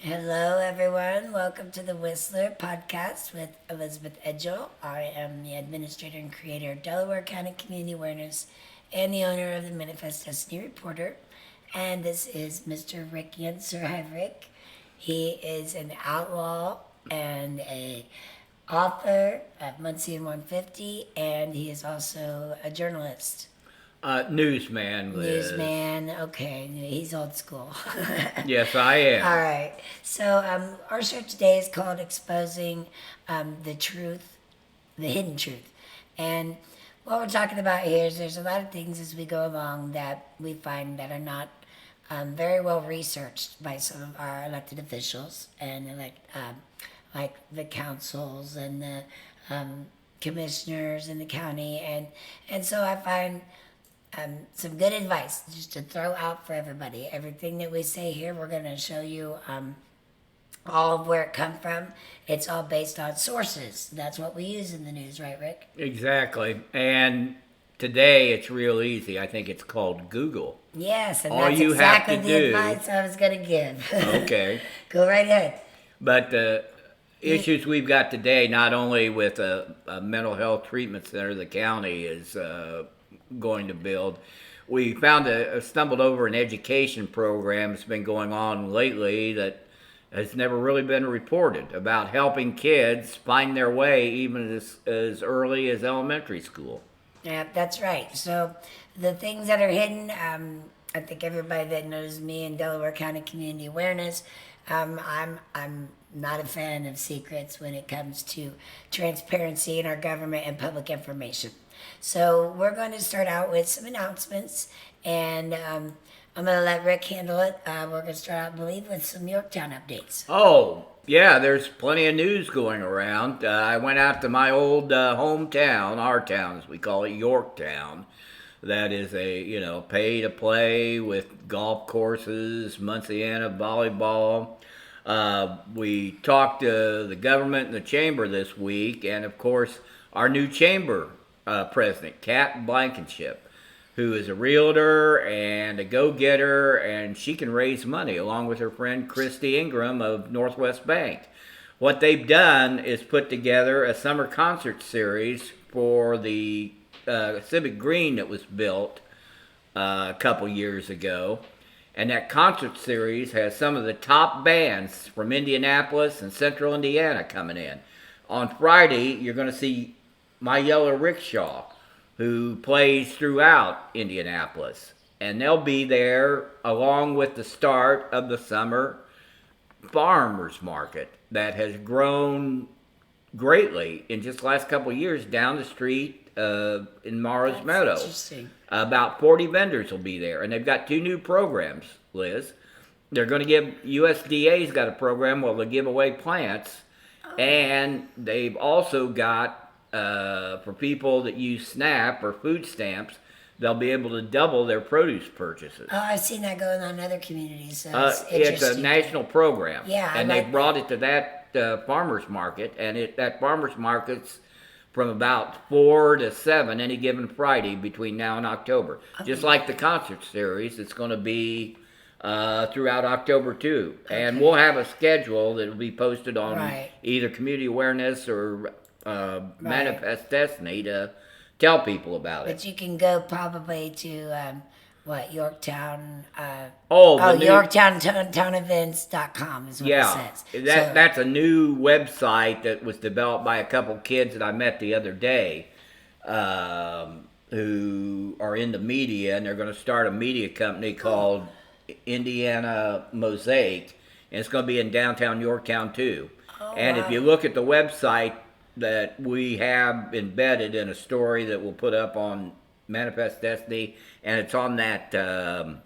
Hello, everyone. Welcome to the Whistler podcast with Elisabeth Edgell. I am the administrator and creator of Delaware County Community Awareness and the owner of the Manifest Destiny Reporter. And this is Mr. Rick Yencer. Hi, Rick. He is an outlaw and a author of Muncie and 150, and he is also a journalist. Newsman, Liz. Newsman, okay, he's old school. Yes, I am. All right. So our show today is called Exposing the Truth, the Hidden Truth. And what we're talking about here is there's a lot of things as we go along that we find that are not very well researched by some of our elected officials and like the councils and the commissioners in the county. And so I find some good advice just to throw out for everybody. Everything that we say here, we're going to show you all of where it come from. It's all based on sources. That's what we use in the news, right, Rick? Exactly. And today it's real easy. I think it's called Google. Yes, and All that's you have exactly to the do- advice I was going to give. Okay. Go right ahead. But the issues we've got today, not only with a mental health treatment center the county is going to build, we stumbled over an education program that's been going on lately that has never really been reported about helping kids find their way even as early as elementary school. Yeah, that's right. So the things that are hidden, I think everybody that knows me in Delaware County Community Awareness, I'm not a fan of secrets when it comes to transparency in our government and public information. So we're going to start out with some announcements, and I'm going to let Rick handle it. We're going to start out, I believe, with some Yorktown updates. Oh, yeah, there's plenty of news going around. I went out to my old hometown, our town as we call it, Yorktown. That is a, pay to play with golf courses, Munciana volleyball. We talked to the government and the chamber this week, and of course, our new chamber president, Kat Blankenship, who is a realtor and a go-getter, and she can raise money along with her friend Christy Ingram of Northwest Bank. What they've done is put together a summer concert series for the Civic Green that was built a couple years ago. And that concert series has some of the top bands from Indianapolis and Central Indiana coming in. On Friday, you're going to see My Yellow Rickshaw, who plays throughout Indianapolis. And they'll be there along with the start of the summer farmers market that has grown greatly in just the last couple of years down the street in Morrow's Meadow. Interesting. About 40 vendors will be there, and they've got two new programs, Liz. They're going to give, USDA's got a program where they'll give away plants, and they've also got, for people that use SNAP or food stamps, they'll be able to double their produce purchases. Oh, I've seen that going on in other communities. So it's It's interesting. a national program, Yeah, I and like they brought it to that farmers market, and that farmers market's from about 4 to 7 any given Friday between now and October. Just like the concert series, it's going to be throughout October too. And we'll have a schedule that will be posted on Right. either Community Awareness or Manifest Destiny to tell people about it. But you can go probably to Yorktown. The new- YorktownTownEvents.com is what it says. That's a new website that was developed by a couple kids that I met the other day, who are in the media, and they're going to start a media company called Indiana Mosaic, and it's going to be in downtown Yorktown too. And if you look at the website that we have embedded in a story that we'll put up on Manifest Destiny, and it's on that the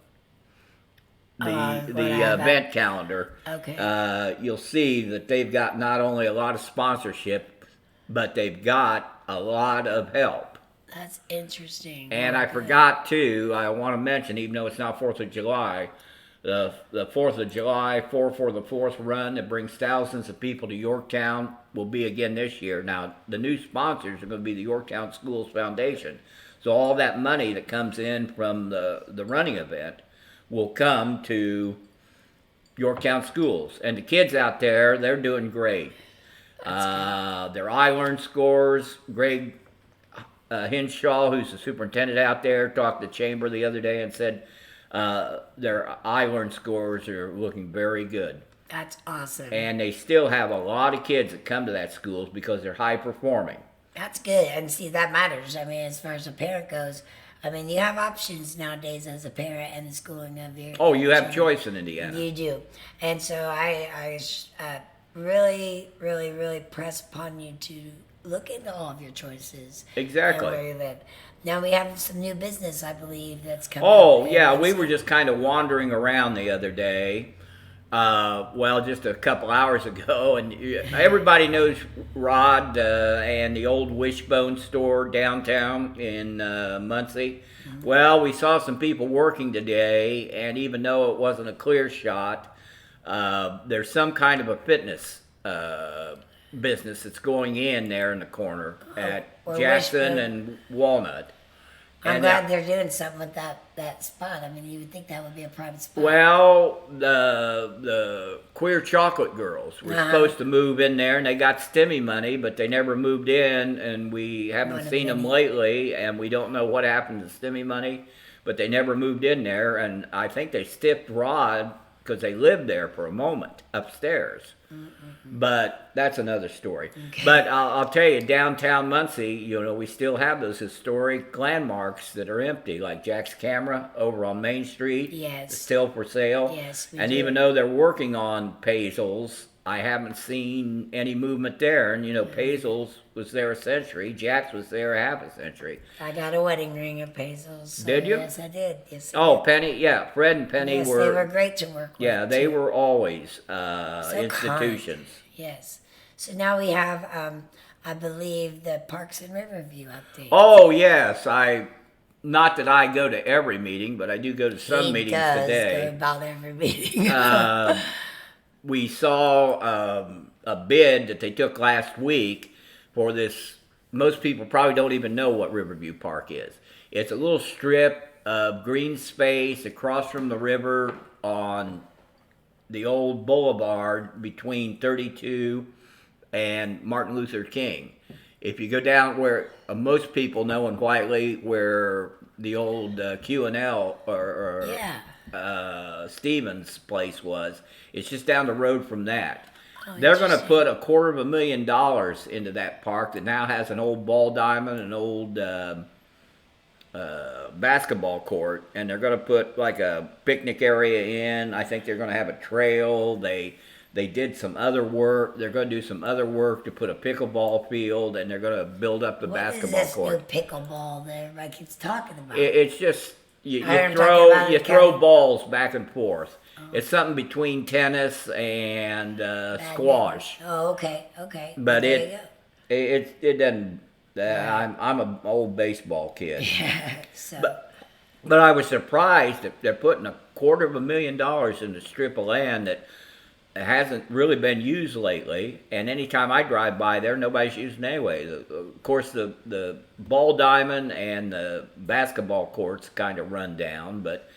event calendar. Okay. You'll see that they've got not only a lot of sponsorship, but they've got a lot of help. That's interesting. And I forgot too, I want to mention, even though it's not 4th of July, the 4th of July 4 for the 4th run that brings thousands of people to Yorktown will be again this year. Now, the new sponsors are going to be the Yorktown Schools Foundation. So all that money that comes in from the running event will come to Yorktown schools. And the kids out there, they're doing great. Their iLearn scores, Greg Hinshaw, who's the superintendent out there, talked to the chamber the other day and said their iLearn scores are looking very good. That's awesome. And they still have a lot of kids that come to that schools because they're high performing. That's good. And see, that matters. I mean, as far as a parent goes, I mean, you have options nowadays as a parent and the schooling of your Oh, you have children. choice in Indiana. You do. And so I really, really, really press upon you to look into all of your choices. Exactly. And where you live. Now we have some new business, I believe, that's coming Oh, up. yeah, we were just kind of wandering around the other day. Well, just a couple hours ago, and everybody knows Rod and the old Wishbone store downtown in Muncie. Mm-hmm. Well, we saw some people working today, and even though it wasn't a clear shot, there's some kind of a fitness business that's going in there in the corner at Jackson and Walnut. I'm glad they're doing something with that spot. I mean, you would think that would be a private spot. Well, the Queer Chocolate Girls were supposed to move in there, and they got STEMI money, but they never moved in, and we haven't seen them lately, and we don't know what happened to STEMI money, but they never moved in there, and I think they stiffed Rod because they lived there for a moment upstairs. But that's another story. Okay. But I'll tell you, downtown Muncie, you know, we still have those historic landmarks that are empty, like Jack's Camera over on Main Street. Yes. It's still for sale. Yes, we and do. Even though they're working on Paisl's, I haven't seen any movement there. And, you know, Paisl's was there a century. Jack's was there half a century. I got a wedding ring at Paisl's. So did you? Yes, I did. Yes. Penny, yeah. Fred and Penny yes, were... they were great to work with. Yeah, they were always so institutions. Kind. Yes. So now we have, I believe, the Parks and Riverview update. Oh, yes. Not that I go to every meeting, but I do go to some meetings today. He does go about every meeting. We saw a bid that they took last week for this. Most people probably don't even know what Riverview Park is. It's a little strip of green space across from the river on the old boulevard between 32 and Martin Luther King. If you go down where most people know in Whiteley, where the old Q&L or Stevens place was, it's just down the road from that. They're going to put $250,000 into that park that now has an old ball diamond, an old basketball court, and they're going to put like a picnic area in. I think they're going to have a trail. They did some other work. They're going to do some other work to put a pickleball field, and they're going to build up the basketball court. What is this new pickleball that everybody keeps talking about? It's just you throw balls back and forth. Oh. It's something between tennis and squash. Oh, okay. But there it doesn't. I'm an old baseball kid. Yeah. So. But I was surprised that they're putting $250,000 in a strip of land that hasn't really been used lately. And anytime I drive by there, nobody's using it anyway. Of course, the ball diamond and the basketball courts kind of run down, but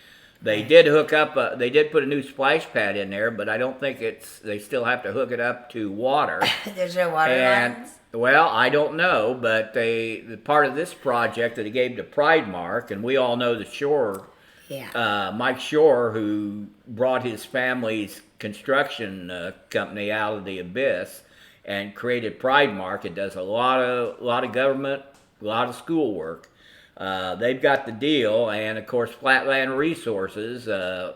they did hook up. They did put a new splash pad in there, but I don't think they still have to hook it up to water. There's no water lines? Well, I don't know, but the part of this project that he gave to Pride Mark, and we all know the Shore, Mike Shore, who brought his family's construction company out of the abyss and created Pride Mark. It does a lot of government, a lot of school work. They've got the deal, and of course, Flatland Resources. I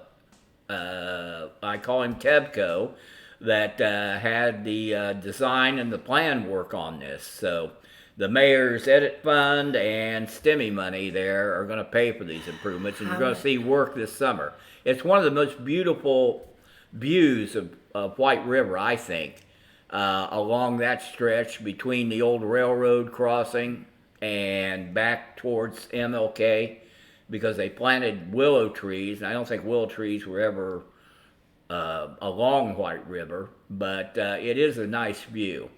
call him Tebco. That had the design and the plan work on this. So the mayor's edit fund and STEMI money there are going to pay for these improvements, and you're going to see work this summer. It's one of the most beautiful views of White River, I think, along that stretch between the old railroad crossing and back towards MLK, because they planted willow trees, and I don't think willow trees were ever along White River, but it is a nice view.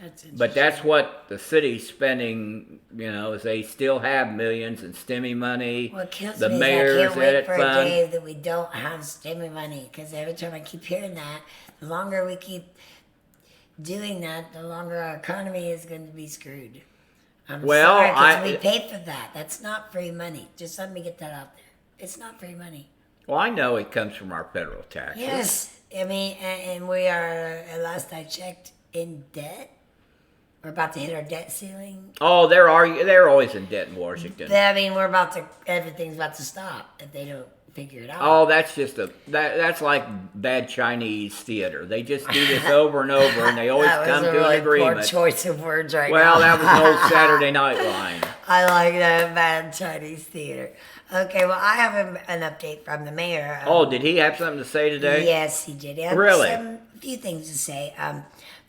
That's interesting. But that's what the city's spending, is they still have millions in STEMI money. What kills The me is I mayor's can't wait edit for a fund. day that we don't have STEMI money, because every time I keep hearing that, the longer we keep doing that, the longer our economy is going to be screwed. I'm sorry, because we pay for that. That's not free money. Just let me get that out there. It's not free money. Well, I know it comes from our federal taxes. Yes, I mean, and we are, last I checked, in debt. We're about to hit our debt ceiling. Oh, they're always in debt in Washington. I mean, everything's about to stop if they don't figure it out. Oh, that's just that's like bad Chinese theater. They just do this over and over, and they always come to an agreement. Poor choice of words right now. Well, that was an old Saturday Night line. I like that, bad Chinese theater. Okay, well, I have an update from the mayor. Did he have something to say today? Yes, he did. He had Really? a few things to say.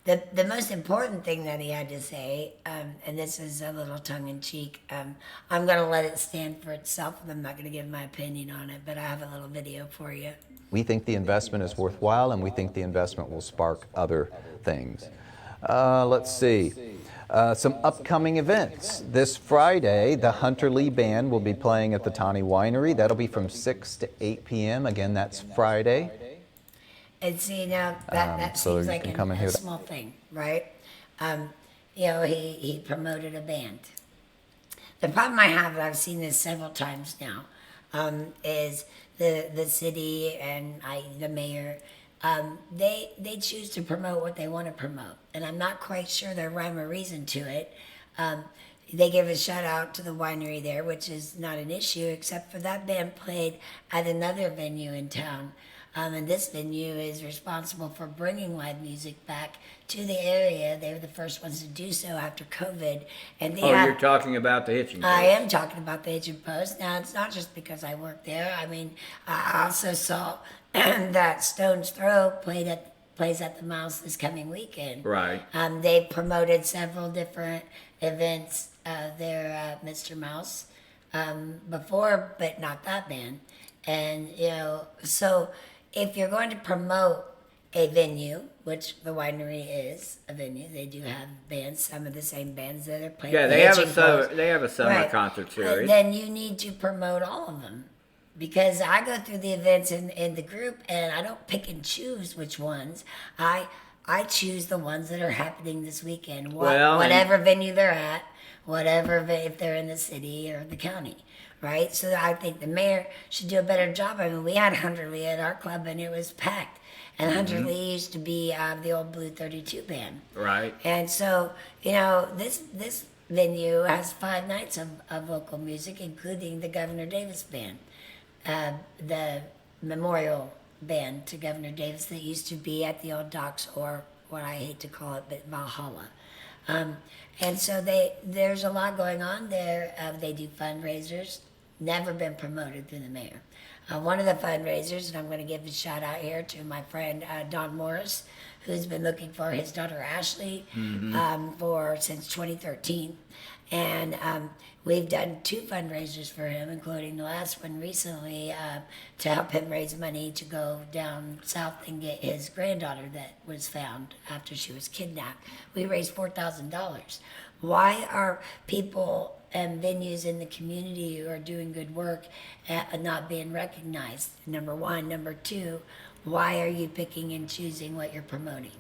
The most important thing that he had to say, and this is a little tongue-in-cheek, I'm going to let it stand for itself, and I'm not going to give my opinion on it, but I have a little video for you. We think the investment is worthwhile, and we think the investment will spark other things. Let's see. Some upcoming events. This Friday, the Hunter Lee Band will be playing at the Tawny Winery. That'll be from 6 to 8 p.m. Again, that's Friday. And see, now that so seems you like can come in a here. small thing, right? He promoted a band. The problem I have, and I've seen this several times now, is the city and the mayor, they choose to promote what they want to promote. And I'm not quite sure their rhyme or reason to it. They give a shout out to the winery there, which is not an issue, except for that band played at another venue in town. And this venue is responsible for bringing live music back to the area. They were the first ones to do so after COVID. And you're talking about the Hitching Post. I am talking about the Hitching Post. Now, it's not just because I work there. I mean, I also saw that Stone's Throw plays at the Mouse this coming weekend. Right. They promoted several different events there at Mr. Mouse before, but not that band. And, so if you're going to promote a venue, which the winery is a venue, they do have bands, some of the same bands that are playing. Yeah, they have a summer concert series. Then you need to promote all of them, because I go through the events in the group, and I don't pick and choose which ones. I choose the ones that are happening this weekend, whatever venue they're at, if they're in the city or the county. Right, so I think the mayor should do a better job. I mean, we had Hunter Lee at our club, and it was packed. And Hunter Lee used to be the old Blue 32 band. Right. And so, this venue has 5 nights of local music, including the Governor Davis band, the memorial band to Governor Davis that used to be at the old docks, or what I hate to call it, but Valhalla. And so there's a lot going on there. They do fundraisers. Never been promoted through the mayor. One of the fundraisers, and I'm going to give a shout out here to my friend Don Morris, who's been looking for his daughter Ashley since 2013, and we've done 2 fundraisers for him, including the last one recently to help him raise money to go down south and get his granddaughter that was found after she was kidnapped. We raised $4,000. Why are people and venues in the community who are doing good work not being recognized? Number one. Number two, why are you picking and choosing what you're promoting?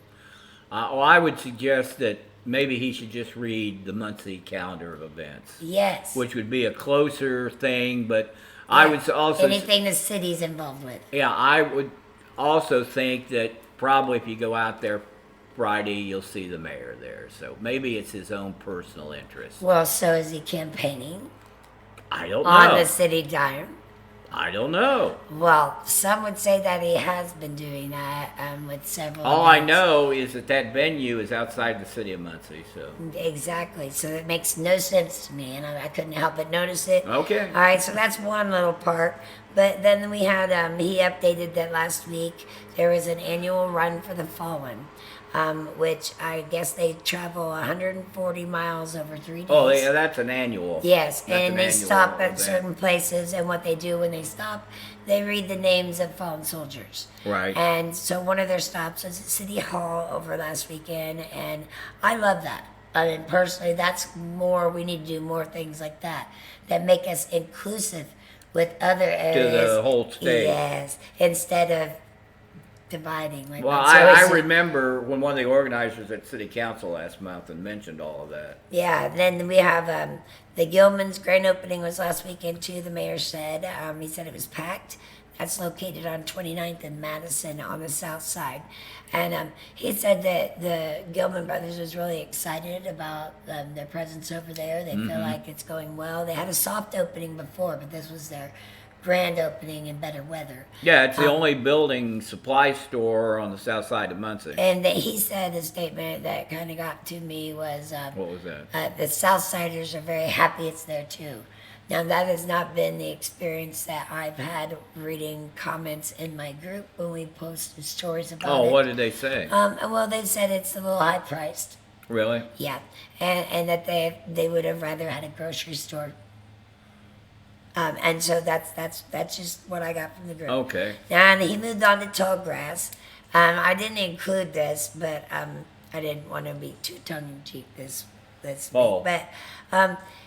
I would suggest that maybe he should just read the monthly calendar of events. Yes. Which would be a closer thing, but I would also... Anything the city's involved with. Yeah, I would also think that probably if you go out there Friday, you'll see the mayor there. So maybe it's his own personal interest. Well, so is he campaigning? I don't know. On the city dime? I don't know. Well, some would say that he has been doing that with several All events. I know is that venue is outside the city of Muncie. So exactly. So it makes no sense to me, and I couldn't help but notice it. Okay. All right, so that's one little part. But then we had, he updated that last week there was an annual run for the fallen, which I guess they travel 140 miles over 3 days. Oh, yeah, that's an annual. Yes, That's and an they annual stop at event. certain places, and what they do when they stop, they read the names of fallen soldiers. Right. And so one of their stops was at City Hall over last weekend, and I love that. I mean, personally, that's more, we need to do more things like that make us inclusive with other areas. the whole state. Yes, instead of dividing. Like Well, that's always I remember when one of the organizers at City Council last month and mentioned all of that. Yeah, then we have the Gilman's grand opening was last weekend too, the mayor said. He said it was packed. That's located on 29th and Madison on the south side. And he said that the Gilman brothers was really excited about their presence over there. They feel like it's going well. They had a soft opening before, but this was their grand opening in better weather. Yeah, it's the only building supply store on the south side of Muncie. And he said a statement that kind of got to me was, What was that? the Southsiders are very happy it's there too. Now that has not been the experience that I've had reading comments in my group when we posted stories about it. Oh, what did they say? Well, they said it's a little high priced. Really? Yeah, and that they would have rather had a grocery store. And so that's just what I got from the group. Okay. And he moved on to tall grass. I didn't include this, but I didn't want to be too tongue in cheek this week. Oh. But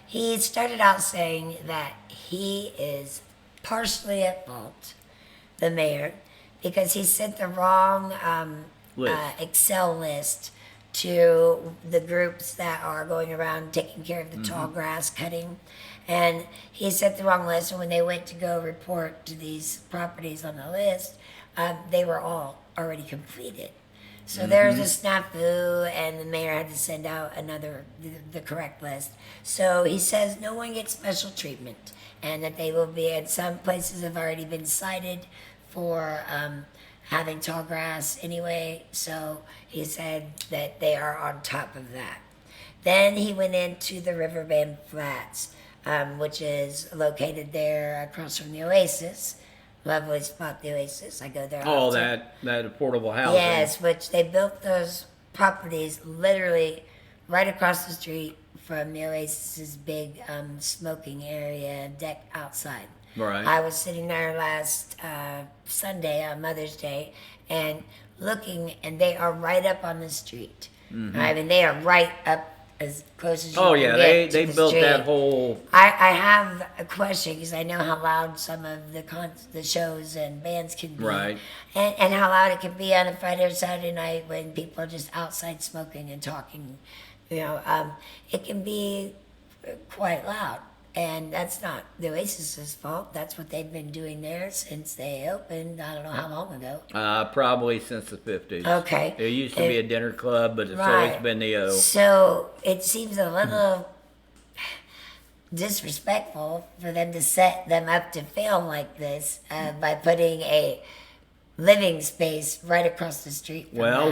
he started out saying that he is partially at fault, the mayor, because he sent the wrong Excel list to the groups that are going around taking care of the tall grass cutting. And he sent the wrong list, and when they went to go report to these properties on the list, they were all already completed. So there was a snafu, and the mayor had to send out the correct list. So he says no one gets special treatment, and that they will be, and some places have already been cited for having tall grass anyway. So he said that they are on top of that. Then he went into the Riverbend Flats, which is located there across from the Oasis. Lovely spot, the Oasis. I go there Oh, often. that affordable housing. Yes, which they built those properties literally right across the street from the Oasis's big smoking area deck outside. Right. I was sitting there last Sunday on Mother's Day and looking, and they are right up on the street. I mean, they are right up as close as you Oh can yeah, get they to the built street. that whole. I have a question because I know how loud some of the shows and bands can be, Right. and how loud it can be on a Friday or Saturday night when people are just outside smoking and talking. You know, it can be quite loud, and that's not the Oasis's fault. That's what they've been doing there since they opened. I don't know how long ago. Probably since the 50s. Okay. It used to be a dinner club, but it's Right. always been the O. So it seems a little disrespectful for them to set them up to fail like this by putting a living space right across the street from Well,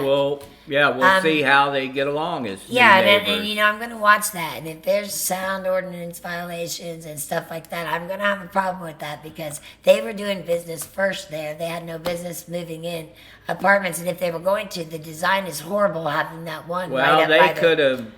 that. we'll see how they get along as new Yeah, neighbors. and you know, I'm going to watch that. And if there's sound ordinance violations and stuff like that, I'm going to have a problem with that because they were doing business first there. They had no business moving in apartments. And if they were going to, the design is horrible having that one Well, right up by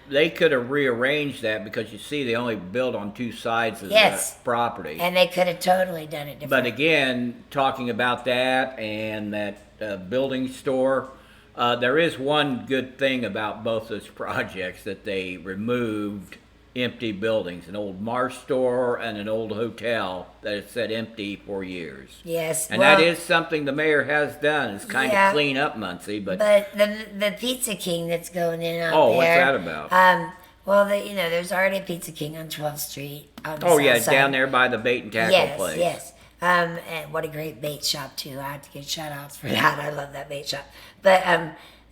they could have rearranged that because you see they only build on two sides of Yes. the property. And they could have totally done it different. But again, talking about that and that building store, there is one good thing about both those projects that they removed empty buildings, an old Mars store and an old hotel that had sat empty for years. Yes. And well, that is something the mayor has done, is kind Yeah. of clean up Muncie. But the Pizza King that's going in out Oh, what's there. that about? Well, there's already a Pizza King on 12th Street. On the oh south yeah, side. down there by the bait and tackle Yes, place. yes. And what a great bait shop too. I have to give shout outs for that. I love that bait shop. But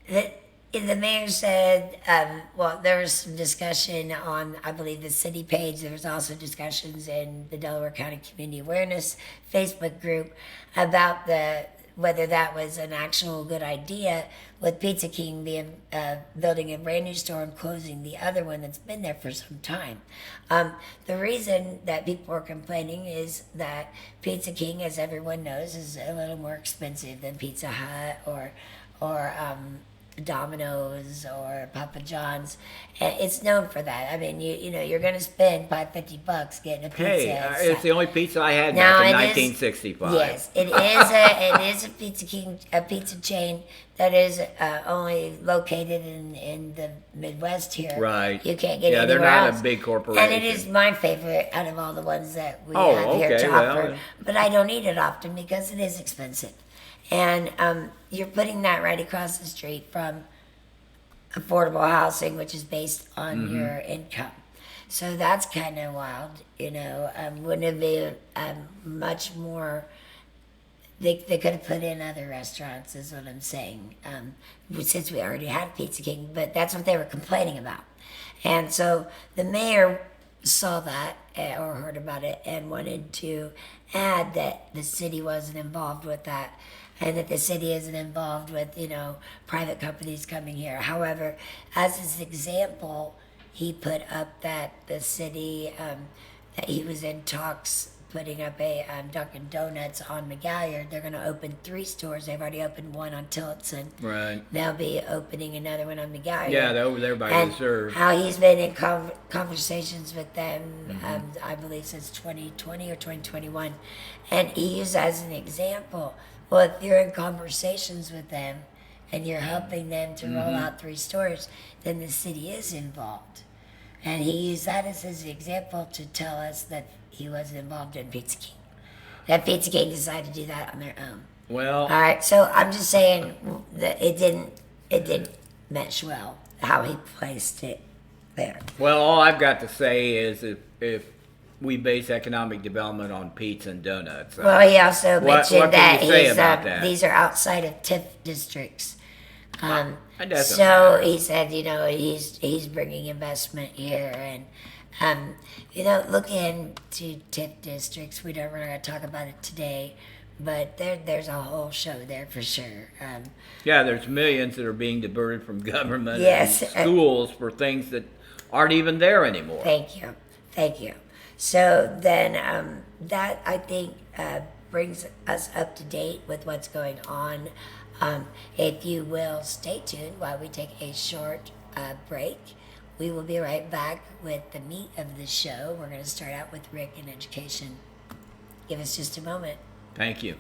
the mayor said, well, there was some discussion on, I believe, the city page. There was also discussions in the Delaware County Community Awareness Facebook group about whether that was an actual good idea with Pizza King being building a brand new store and closing the other one that's been there for some time. The reason that people are complaining is that Pizza King, as everyone knows, is a little more expensive than Pizza Hut or Domino's or Papa John's. And it's known for that. I mean, you know, you're going to spend $50 getting a pizza. Hey, it's the only pizza I had Now, back in it is- 1965. Yes, it is a Pizza King, a pizza chain that is only located in the Midwest here. Right. You can't get it Yeah, they're anywhere not else. a big corporation. And it is my favorite out of all the ones that we Oh, have here okay, to well, offer. But I don't eat it often because it is expensive. And you're putting that right across the street from affordable housing, which is based on your income. So that's kind of wild, you know. Wouldn't it be much more? They could have put in other restaurants, is what I'm saying. Since we already had Pizza King, but that's what they were complaining about. And so the mayor saw that or heard about it and wanted to add that the city wasn't involved with that and that the city isn't involved with, you know, private companies coming here. However, as his example, he put up that the city, that he was in talks putting up a Dunkin' Donuts on McGalliard. They're going to open 3 stores. They've already opened one on Tillotson. Right. They'll be opening another one on McGalliard. Yeah, they're over there by and Reserve. how he's been in conversations with them, I believe since 2020 or 2021. And he used as an example, well, if you're in conversations with them and you're helping them to roll out 3 stores, then the city is involved. And he used that as his example to tell us that he wasn't involved in Pizza King. That Pizza King decided to do that on their own. Well, All right, so I'm just saying that it didn't mesh well how he placed it there. well, all I've got to say is if we base economic development on pizza and donuts. Well, he also mentioned what can that you say about that? these are outside of TIF districts. It doesn't So matter. he said, you know, he's bringing investment here, and you know, look into TIF districts. We're not going to talk about it today, but there's a whole show there for sure. Yeah, there's millions that are being diverted from government Yes. and schools for things that aren't even there anymore. Thank you. So then that I think brings us up to date with what's going on. If you will, stay tuned while we take a short break. We will be right back with the meat of the show. We're going to start out with Rick and education. Give us just a moment. Thank you.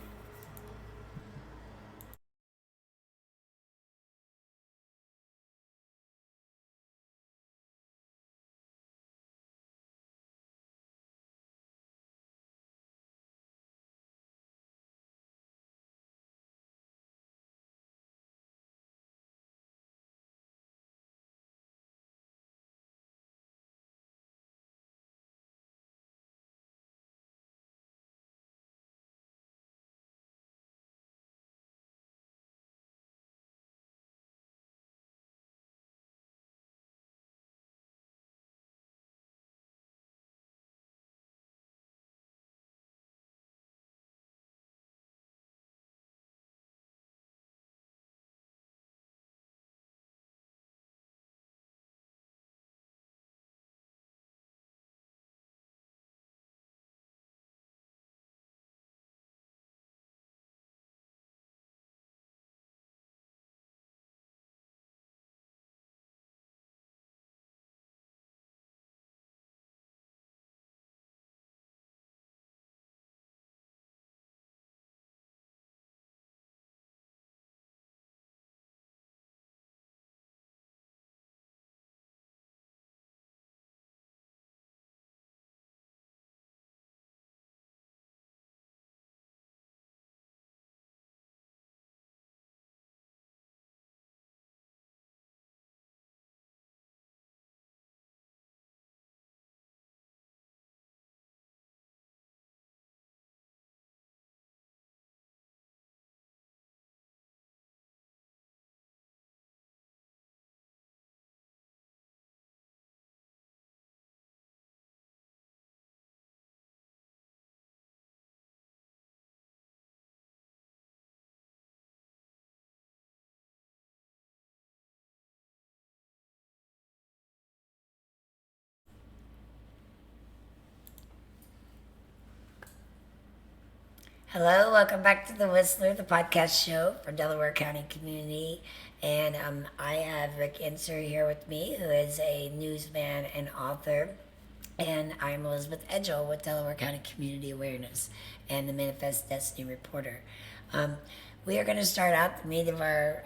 Hello, welcome back to the Whistler, the podcast show for Delaware County community. And I have Rick Yencer here with me, who is a newsman and author. And I'm Elisabeth Edgell with Delaware County Community Awareness and the Manifest Destiny Reporter. We are going to start out the meat of our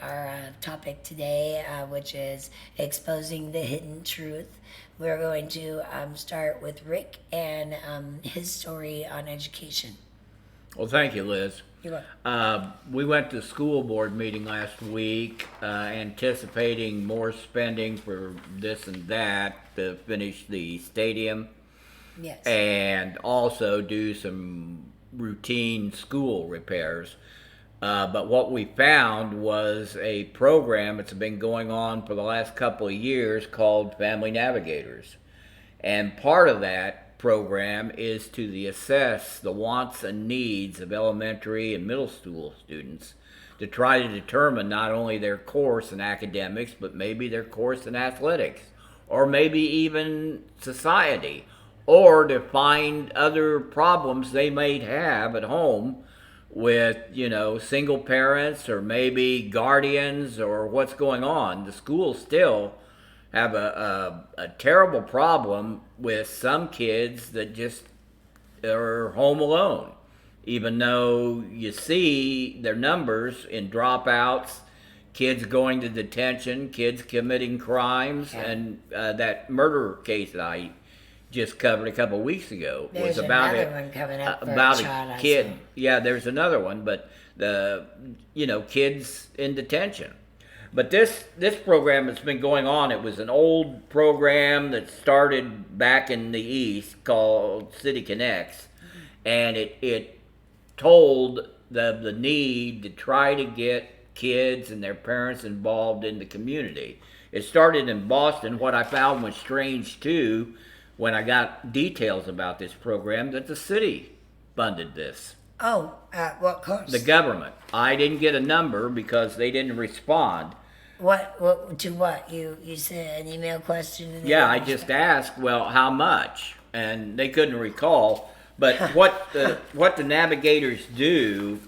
topic today, which is exposing the hidden truth. We're going to start with Rick and his story on education. Well, thank you, Liz. You're welcome. We went to the school board meeting last week, anticipating more spending for this and that to finish the stadium. Yes. And also do some routine school repairs. But what we found was a program that's been going on for the last couple of years called Family Navigators. And part of that program is to assess the wants and needs of elementary and middle school students to try to determine not only their course in academics, but maybe their course in athletics, or maybe even society, or to find other problems they may have at home with, single parents or maybe guardians or what's going on. The schools still have a terrible problem with some kids that just are home alone, even though you see their numbers in dropouts, kids going to detention, kids committing crimes, and that murder case that I just covered a couple of weeks ago There's was about another one coming up for about a child, I kid. saw. Yeah, there's another one, but the kids in detention. But this program that's been going on, it was an old program that started back in the East called City Connects, and it told the need to try to get kids and their parents involved in the community. It started in Boston. What I found was strange too, when I got details about this program, that the city funded this. Oh, at what cost? The government. I didn't get a number because they didn't respond. What to what? You sent an email question? And Yeah, I just asked, well, how much? And they couldn't recall. But what the navigators do,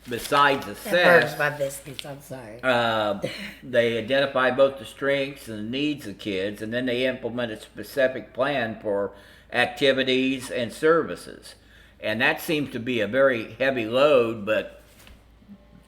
besides That assess, burns my biscuits. I'm sorry. they identify both the strengths and the needs of kids, and then they implement a specific plan for activities and services. And that seems to be a very heavy load, but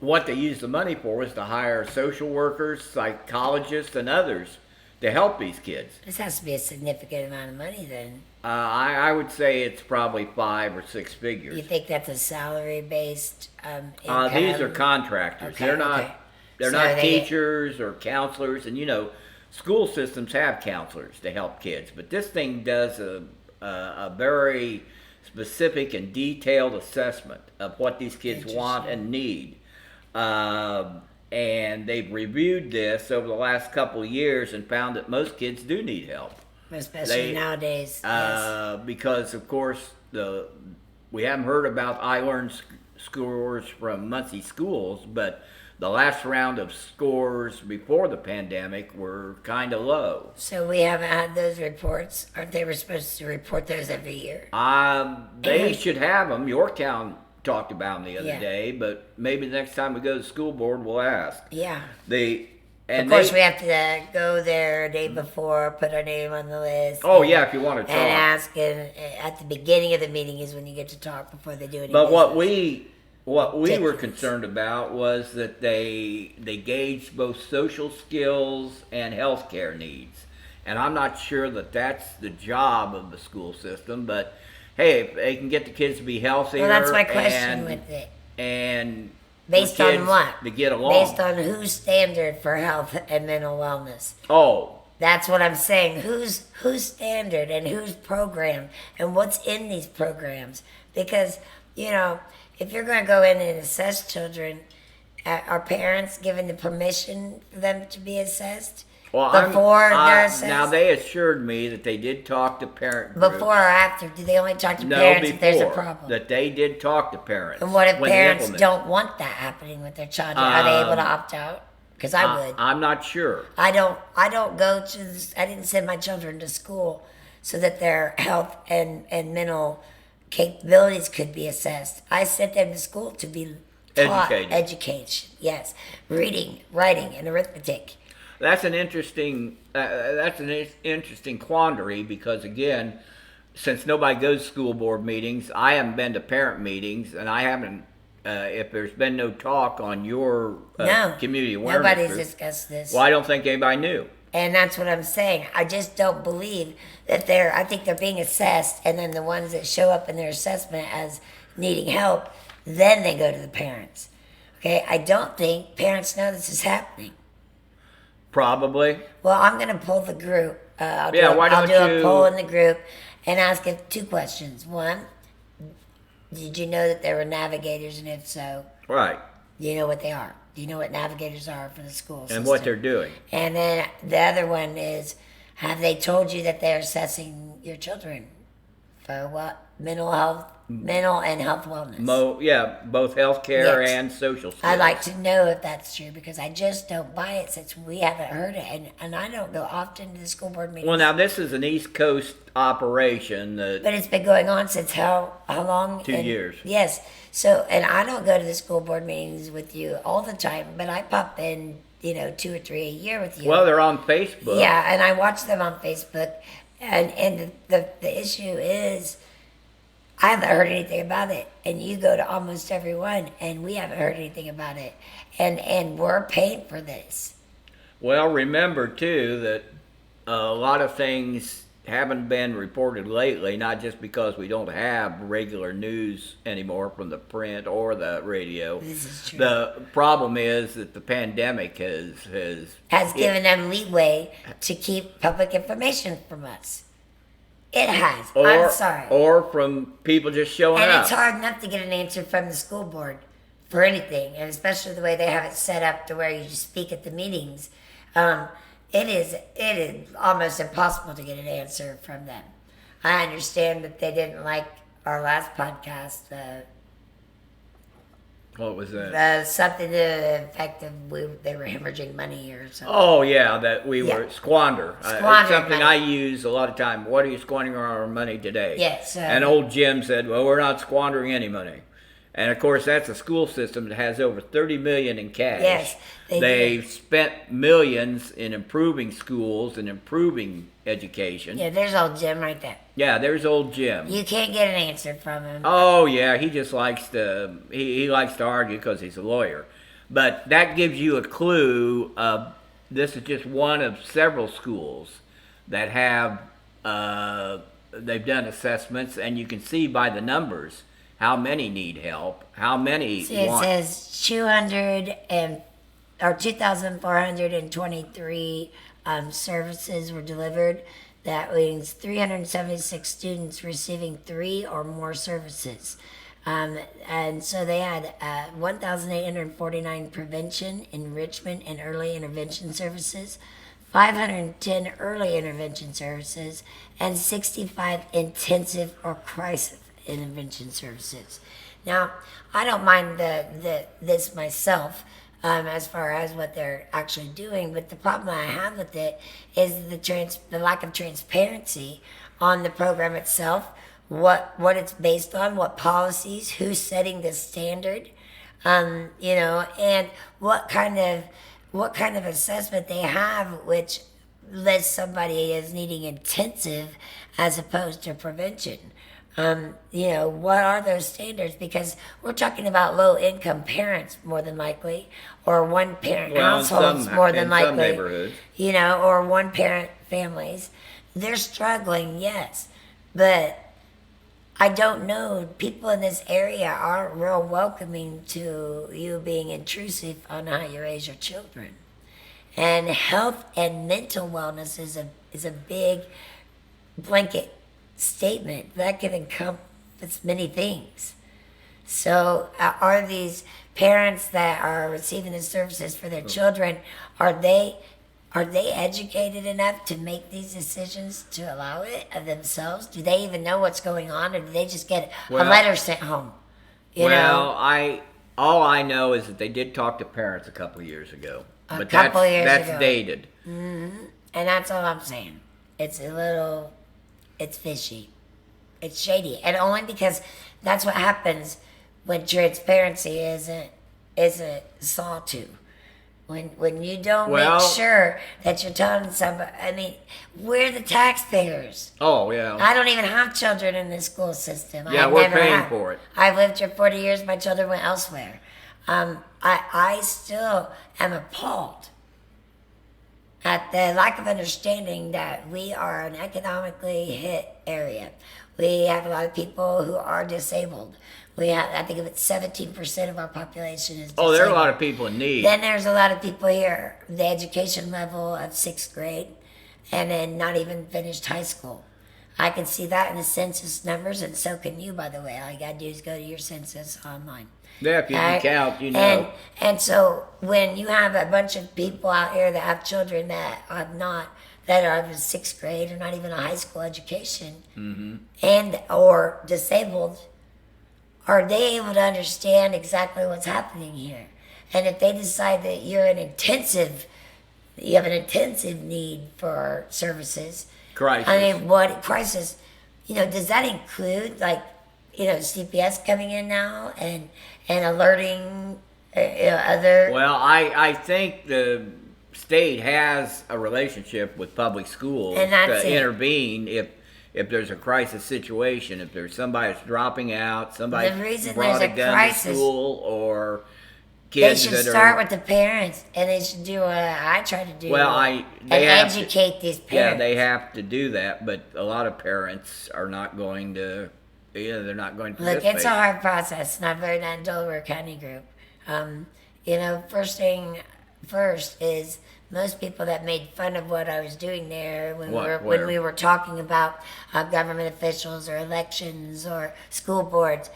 what they use the money for was to hire social workers, psychologists, and others to help these kids. This has to be a significant amount of money then. I would say it's probably 5 or 6 figures. You think that's a salary-based income? These are contractors. Okay, They're not. okay. They're So not they- teachers or counselors, and school systems have counselors to help kids. But this thing does a very specific and detailed assessment of what these kids want and need. And they've reviewed this over the last couple of years and found that most kids do need help. Especially nowadays. Yes. Because of course we haven't heard about iLearn scores from Muncie schools, but the last round of scores before the pandemic were kind of low. So we haven't had those reports. Aren't they supposed to report those every year? They should have them. Yorktown talked about them the other Yeah. day, but maybe the next time we go to the school board, we'll ask. Yeah. And Of course, we have to go there a day before, put our name on the list. Oh yeah, if you want to talk. And ask, and at the beginning of the meeting is when you get to talk before they do anything. But what we were Ridiculous. concerned about was that they gauged both social skills and healthcare needs, and I'm not sure that that's the job of the school system. But hey, if they can get the kids to be healthier, Well, that's my question with it. And Based for on kids what? to get along. Based on whose standard for health and mental wellness? Oh, That's what I'm saying. Whose standard and whose program and what's in these programs? Because if you're going to go in and assess children, are parents given the permission for them to be assessed? well, Before they're assessed? now they assured me that they did talk to parent groups. Before or after? Do they only talk to No, parents if there's a before, problem? that they did talk to parents. And what if when they parents implemented. don't want that happening with their child? Are they able to opt out? Because I would. I'm not sure. I don't go to. I didn't send my children to school so that their health and mental capabilities could be assessed. I sent them to school to be taught Educated. education. Yes, reading, writing, and arithmetic. That's an interesting interesting quandary because again, since nobody goes to school board meetings, I haven't been to parent meetings, and I haven't. If there's been no talk on your No, community awareness nobody's group, discussed this. well, I don't think anybody knew. And that's what I'm saying. I just don't believe that I think they're being assessed, and then the ones that show up in their assessment as needing help, then they go to the parents. Okay, I don't think parents know this is happening. Probably. Well, I'm going to pull the group. I'll Yeah, do, why I'll don't do you- a poll in the group and ask it 2 questions. One, did you know that there were navigators, and if so, Right. do you know what they are? Do you know what navigators are for the school system? And what they're doing. And then the other one is, have they told you that they're assessing your children for what? Mental and health wellness. Yeah, both healthcare Yes. and social skills. I'd like to know if that's true because I just don't buy it since we haven't heard it. And I don't go often to the school board meetings. Well, now this is an East Coast operation that But it's been going on since how long? 2 years. Yes. So, and I don't go to the school board meetings with you all the time, but I pop in, 2 or 3 a year with you. well, they're on Facebook. Yeah, and I watch them on Facebook, and the issue is, I haven't heard anything about it, and you go to almost every one, and we haven't heard anything about it, and we're paying for this. Well, remember too that a lot of things haven't been reported lately, not just because we don't have regular news anymore from the print or the radio. This is true. The problem is that the pandemic Has given them leeway to keep public information from us. It has. I'm sorry. Or from people just showing And up. it's hard enough to get an answer from the school board for anything, and especially the way they have it set up to where you just speak at the meetings. It is almost impossible to get an answer from them. I understand that they didn't like our last podcast, What was that? something to the effect of they were hemorrhaging money or something. Oh yeah, that we Yeah. were squander. It's Squandering something money. I use a lot of time. What are you squandering our money today? Yes, and old Jim said, "Well, we're not squandering any money." And of course, that's a school system that has over 30 million in cash. Yes, they they've spent millions in improving schools and improving education. Yeah, there's old Jim right there. Yeah, there's old Jim. You can't get an answer from him. Oh yeah, he just likes to he likes to argue because he's a lawyer. But that gives you a clue of this is just one of several schools that have they've done assessments, and you can see by the numbers how many need help, how many See, it want. says 2,423 services were delivered. That means 376 students receiving 3 or more services. And so they had 1,849 prevention, enrichment, and early intervention services, 510 early intervention services, and 65 intensive or crisis intervention services. Now, I don't mind this myself as far as what they're actually doing, but the problem I have with it is the lack of transparency on the program itself, what it's based on, what policies, who's setting the standard, and what kind of assessment they have, which lists somebody as needing intensive as opposed to prevention. What are those standards? Because we're talking about low-income parents more than likely, or one-parent households more than likely. In some neighborhoods. Or one-parent families. They're struggling, yes, but I don't know. People in this area aren't real welcoming to you being intrusive on how you raise your children. And health and mental wellness is a big blanket statement that can encompass many things. So are these parents that are receiving the services for their children, are they educated enough to make these decisions to allow it of themselves? Do they even know what's going on, or do they just get a letter sent home? All I know is that they did talk to parents a couple of years ago. But couple years that's ago. dated. And that's all I'm saying. It's fishy. It's shady, and only because that's what happens when transparency isn't sought to. When you don't Well- make sure that you're telling somebody, I mean, we're the taxpayers. Oh, yeah. I don't even have children in the school system. Yeah, I we're never paying have. for it. I've lived here 40 years. My children went elsewhere. I still am appalled at the lack of understanding that we are an economically hit area. We have a lot of people who are disabled. We have, I think it's 17% of our population is disabled. Oh, there are a lot of people in need. Then there's a lot of people here, the education level of 6th grade, and then not even finished high school. I can see that in the census numbers, and so can you, by the way. All you got to do is go to your census online. Yeah, if you can Right? count, you know. And so when you have a bunch of people out here that have children that are of a 6th grade or not even a high school education, and or disabled, are they able to understand exactly what's happening here? And if they decide that you have an intensive need for services, Crisis. I mean, what crisis? Does that include CPS coming in now and alerting other? Well, I think the state has a relationship with public schools And that's to it. intervene if there's a crisis situation, if there's somebody that's dropping out, somebody The reason brought there's a a gun crisis- to school, or They kids should that start are. with the parents, and they should do what I try to do. Well, and they have to- educate these Yeah, parents. they have to do that, but a lot of parents are not going to. They're not going to Look, participate. it's a hard process, and I've learned that in Delaware County Group. First is most people that made fun of what I was doing there when Where? we were talking about government officials or elections or school boards,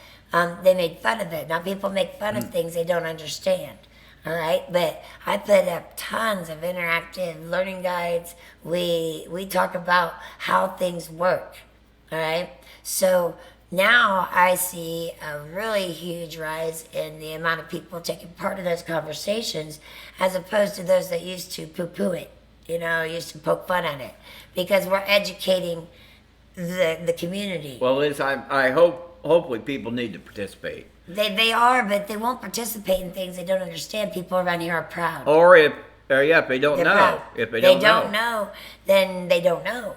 they made fun of it. Now people make fun of things they don't understand. All right, but I put up tons of interactive learning guides. We talk about how things work. All right, so now I see a really huge rise in the amount of people taking part in those conversations, as opposed to those that used to poo-poo it, used to poke fun at it, because we're educating the community. Well, Liz, hopefully people need to participate. They are, but they won't participate in things they don't understand. People around here are proud. Or if they don't They're know. proud. If they don't don't know, then they don't know.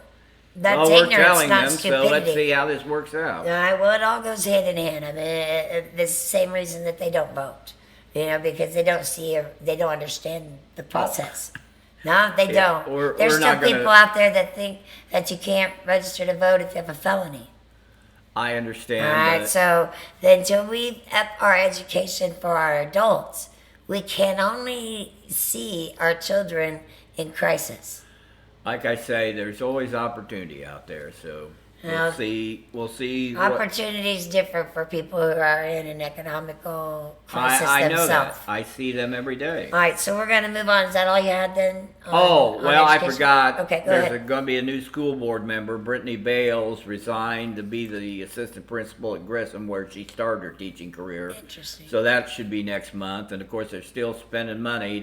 That's Well, we're ignorance, telling not them, stupidity. so let's see how this works out. All right, well, it all goes hand in hand. I mean, the same reason that they don't vote, because they don't understand the process. No, they Yeah, don't. we're There's still not gonna- people out there that think that you can't register to vote if you have a felony. I understand. All right, but so until we up our education for our adults, we can only see our children in crisis. like I say, there's always opportunity out there. So Yeah. we'll see. What, Opportunities differ for people who are in an economical crisis I know themselves. that. I see them every day. All right, so we're going to move on. Is that all you had then? Oh, on well, I education? forgot. Okay, go There's ahead. going to be a new school board member. Brittany Bales resigned to be the assistant principal at Grissom, where she started her teaching career. Interesting. So that should be next month. And of course, they're still spending money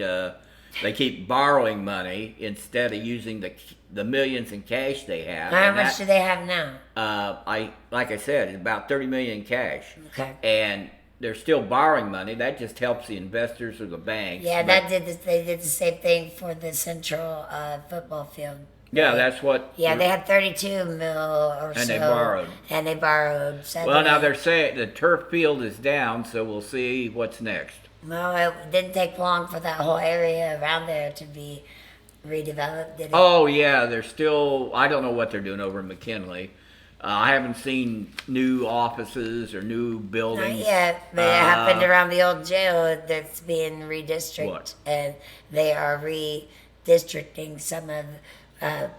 They keep borrowing money instead of using the millions in cash they have. How And much do they have now? like I said, it's about $30 million in cash. Okay. And they're still borrowing money. That just helps the investors or the banks. Yeah, But- they did the same thing for the central football field. Yeah, that's what. Yeah, they had 32 mil or so. And they borrowed. And they borrowed. So Well, now they're saying the turf field is down, so we'll see what's next. Well, it didn't take long for that whole area around there to be redeveloped, did it? Oh yeah, they're still. I don't know what they're doing over in McKinley. I haven't seen new offices or new Not buildings. yet, but it happened around the old jail that's being redistricted. What? And they are redistricting some of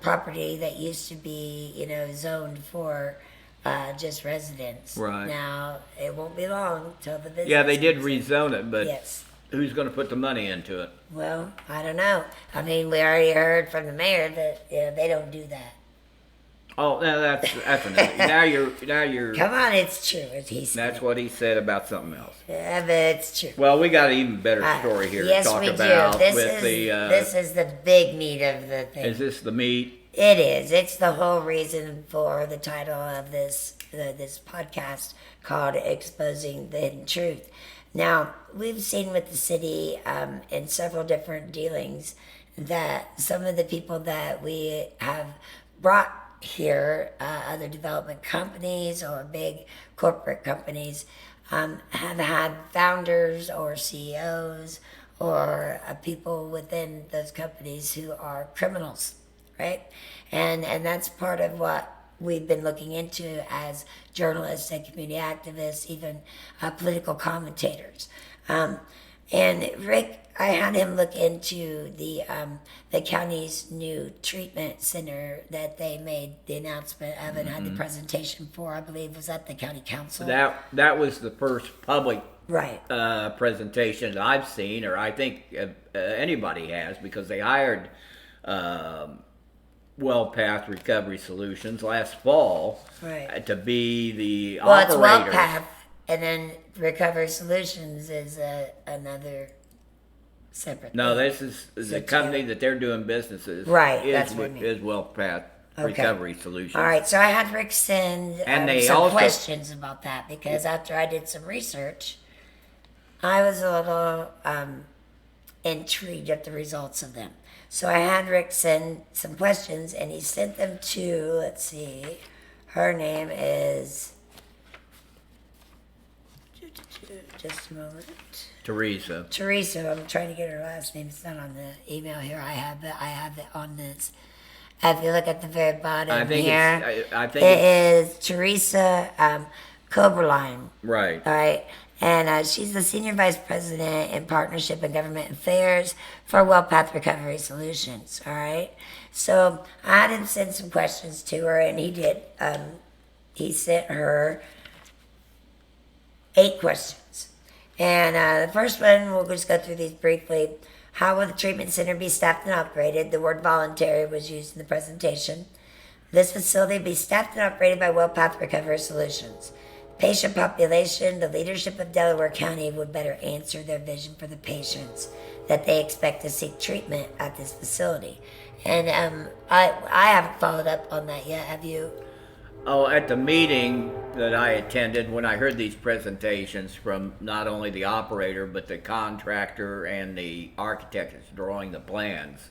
property that used to be, zoned for just residents. Right. Now, it won't be long till the business. Yeah, they did comes in. rezone it, but Yes. who's going to put the money into it? Well, I don't know. I mean, we already heard from the mayor that they don't do that. Oh, no, that's another. now you're. Come on, it's true. As he said. That's what he said about something else. Yeah, but it's true. Well, we got an even better story here Yes, to talk we about do. This with is the. this is the big meat of the thing. Is this the meat? It is. It's the whole reason for the title of this this podcast called Exposing the Hidden Truth. Now, we've seen with the city in several different dealings that some of the people that we have brought here, other development companies or big corporate companies, have had founders or CEOs or people within those companies who are criminals, right? And that's part of what we've been looking into as journalists and community activists, even political commentators. And Rick, I had him look into the county's new treatment center that they made the announcement of and had the presentation for. I believe was at the county council. That was the first public Right. presentation that I've seen, or I think anybody has, because they hired WellPath Recovery Solutions last fall Right. to be the Well, it's operator. WellPath, and then Recovery Solutions is another separate. No, thing. this is So the company that they're doing businesses. Right, Is, that's what I mean. is WellPath Okay. Recovery Solutions. All right, so I had Rick send And they some also- questions about that because after I did some research, I was a little intrigued at the results of them. So I had Rick send some questions, and he sent them to, let's see, her name is, just a moment. Teresa. Teresa, I'm trying to get her last name. It's not on the email here. I have it on this. If you look at the very bottom I think here, it's. I think it it's is Teresa Koberlein. right. All right. And she's the Senior Vice President in Partnership and Government Affairs for WellPath Recovery Solutions. All right. So I had him send some questions to her, and he did. He sent her 8 questions. And the first one, we'll just go through these briefly. How will the treatment center be staffed and operated? The word voluntary was used in the presentation. This facility will be staffed and operated by WellPath Recovery Solutions. Patient population, the leadership of Delaware County would better answer their vision for the patients that they expect to seek treatment at this facility. And I haven't followed up on that yet. Have you? Oh, at the meeting that I attended, when I heard these presentations from not only the operator but the contractor and the architect that's drawing the plans,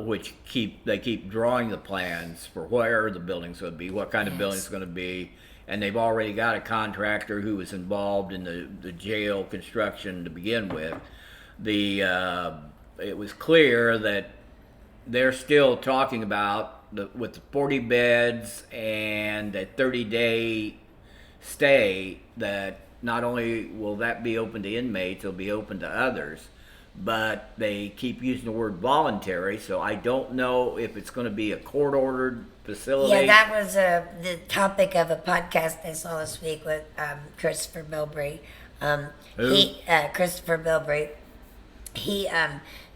which they keep drawing the plans for where the building's going to be, what kind of building's going to be, and they've already got a contractor who was involved in the jail construction to begin with. It was clear that they're still talking about with the 40 beds and a 30-day stay, that not only will that be open to inmates, it'll be open to others, but they keep using the word voluntary, so I don't know if it's going to be a court-ordered facility. Yeah, that was the topic of a podcast I saw this week with Christopher Bilbrey. Christopher Bilbrey. He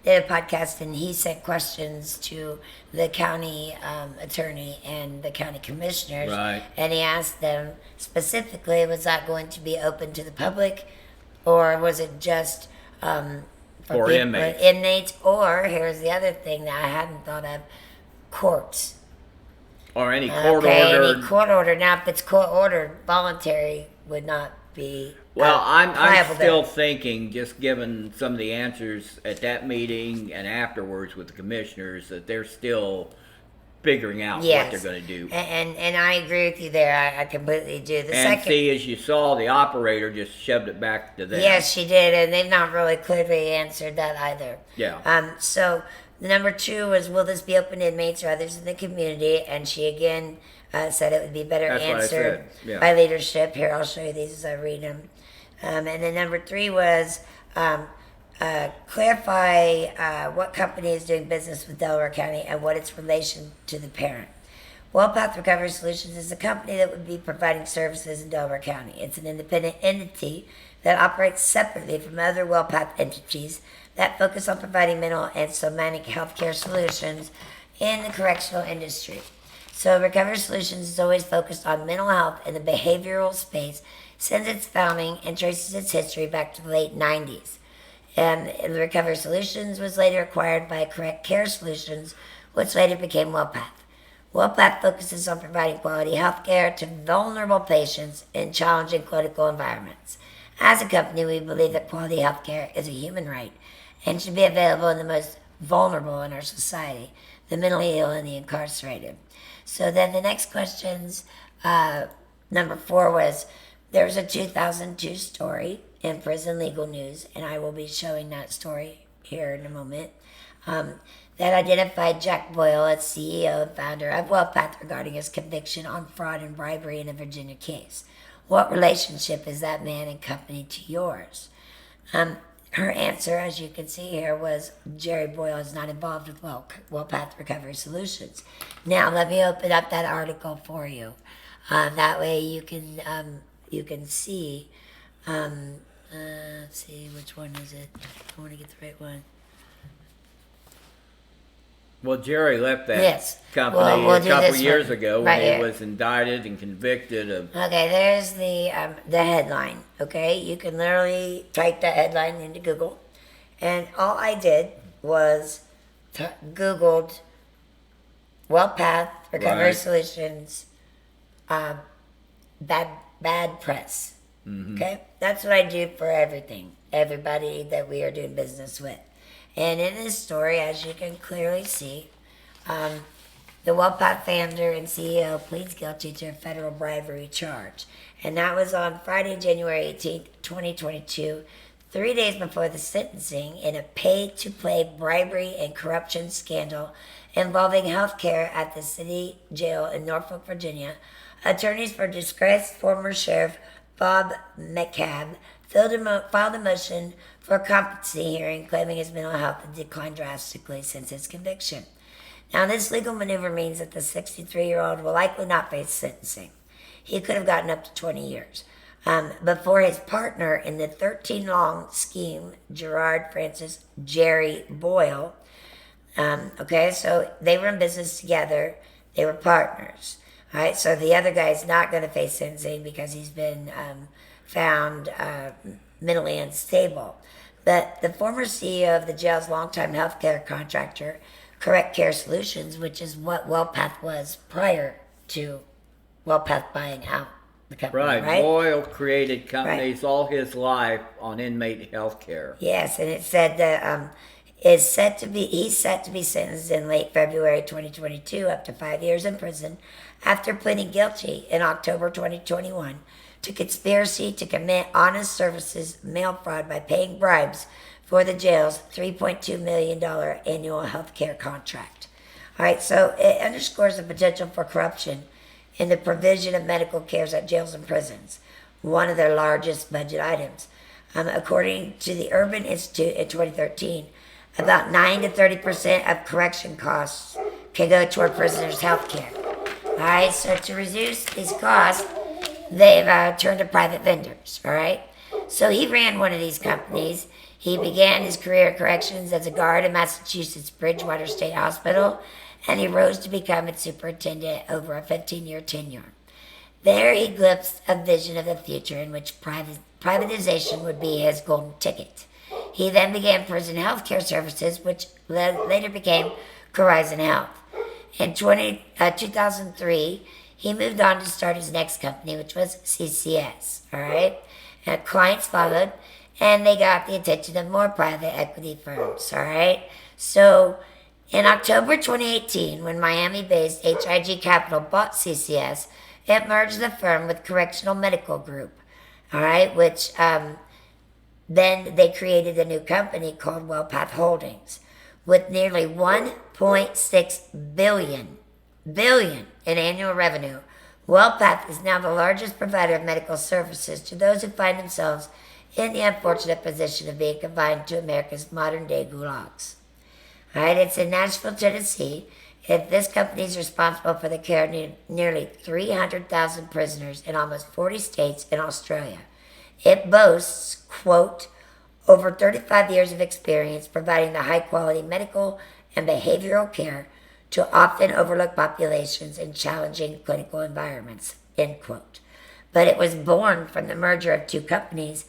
did a podcast, and he sent questions to the county attorney and the county commissioners. Right. And he asked them specifically, was that going to be open to the public, or was it just For inmates. inmates? Or here's the other thing that I hadn't thought of: courts. Or any court Okay, ordered. any court order. Now, if it's court ordered, voluntary would not be. Well, I'm liable still there. thinking, just given some of the answers at that meeting and afterwards with the commissioners, that they're still figuring out what Yes. they're going to do. And I agree with you there. I completely do. The And second, see, as you saw, the operator just shoved it back to them. yes, she did, and they've not really clearly answered that either. Yeah. So the number 2 was, will this be open to inmates or others in the community? And she again said it would be better That's what I answered said, yeah. by leadership. Here, I'll show you these as I read them. And then number 3 was clarify what company is doing business with Delaware County and what its relation to the parent. WellPath Recovery Solutions is a company that would be providing services in Delaware County. It's an independent entity that operates separately from other WellPath entities that focus on providing mental and somatic healthcare solutions in the correctional industry. So Recovery Solutions is always focused on mental health in the behavioral space since its founding and traces its history back to the late 90s. And Recovery Solutions was later acquired by Correct Care Solutions, which later became WellPath. WellPath focuses on providing quality health care to vulnerable patients in challenging clinical environments. As a company, we believe that quality health care is a human right and should be available in the most vulnerable in our society, the mentally ill and the incarcerated. So then the next questions, number 4 was, there was a 2002 story in Prison Legal News, and I will be showing that story here in a moment, that identified Jack Boyle as CEO and founder of WellPath regarding his conviction on fraud and bribery in a Virginia case. What relationship is that man and company to yours? Her answer, as you can see here, was Jerry Boyle is not involved with WellPath Recovery Solutions. Now, let me open up that article for you. That way you can see. Let's see, which one is it? I want to get the right one. Well, Jerry left that Yes. company We'll a do couple this years one ago right when here. he was indicted and convicted of. Okay, there's the headline. Okay, you can literally type that headline into Google, and all I did was Googled WellPath Recovery Right. Solutions, bad press. Mm-hmm. Okay, that's what I do for everybody that we are doing business with. And in this story, as you can clearly see, the WellPath founder and CEO pleads guilty to a federal bribery charge. And that was on Friday, January 18th, 2022, 3 days before the sentencing in a pay-to-play bribery and corruption scandal involving health care at the city jail in Norfolk, Virginia. Attorneys for disgraced former Sheriff Bob McCabe filed a motion for a competency hearing, claiming his mental health had declined drastically since his conviction. Now, this legal maneuver means that the 63-year-old will likely not face sentencing. He could have gotten up to 20 years. Before his partner in the 13-long scheme, Gerard Francis Jerry Boyle, okay, so they were in business together. They were partners. All right, so the other guy's not going to face sentencing because he's been found mentally unstable. But the former CEO of the jail's longtime healthcare contractor, Correct Care Solutions, which is what WellPath was prior to WellPath buying out the company, right? Boyle created companies all his life on inmate health care. Yes, and it said that he's set to be sentenced in late February 2022 up to 5 years in prison after pleading guilty in October 2021 to conspiracy to commit honest services mail fraud by paying bribes for the jail's $3.2 million annual health care contract. All right, so it underscores the potential for corruption in the provision of medical care at jails and prisons, one of their largest budget items. According to the Urban Institute in 2013, about 9 to 30% of correction costs can go toward prisoners' health care. All right, so to reduce these costs, they've turned to private vendors, all right? So he ran one of these companies. He began his career at corrections as a guard in Massachusetts Bridgewater State Hospital, and he rose to become its superintendent over a 15-year tenure. There he glimpsed a vision of the future in which privatization would be his golden ticket. He then began prison health care services, which later became Horizon Health. In 2003, he moved on to start his next company, which was CCS, all right? And clients followed, and they got the attention of more private equity firms, all right? So in October 2018, when Miami-based HIG Capital bought CCS, it merged the firm with Correctional Medical Group, all right, which then they created a new company called WellPath Holdings with nearly $1.6 billion in annual revenue. WellPath is now the largest provider of medical services to those who find themselves in the unfortunate position of being confined to America's modern-day gulags. All right, it's in Nashville, Tennessee. And this company is responsible for the care of nearly 300,000 prisoners in almost 40 states in Australia. It boasts, quote, over 35 years of experience providing the high-quality medical and behavioral care to often overlooked populations in challenging clinical environments, end quote. But it was born from the merger of two companies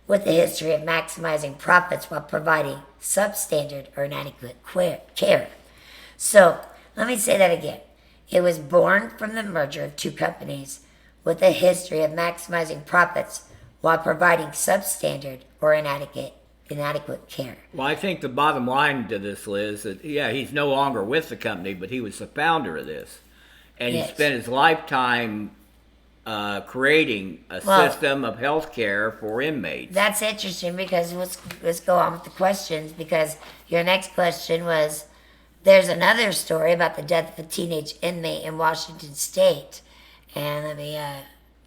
with a history of maximizing profits while providing substandard or inadequate care. So, let me say that again. It was born from the merger of two companies with a history of maximizing profits while providing substandard or inadequate care. Well, I think the bottom line to this, Liz, that yeah, he's no longer with the company, but he was the founder of this, and he Yes. spent his lifetime creating a Well, system of health care for inmates. That's interesting because let's go on with the questions, because your next question was, there's another story about the death of a teenage inmate in Washington State. And let me,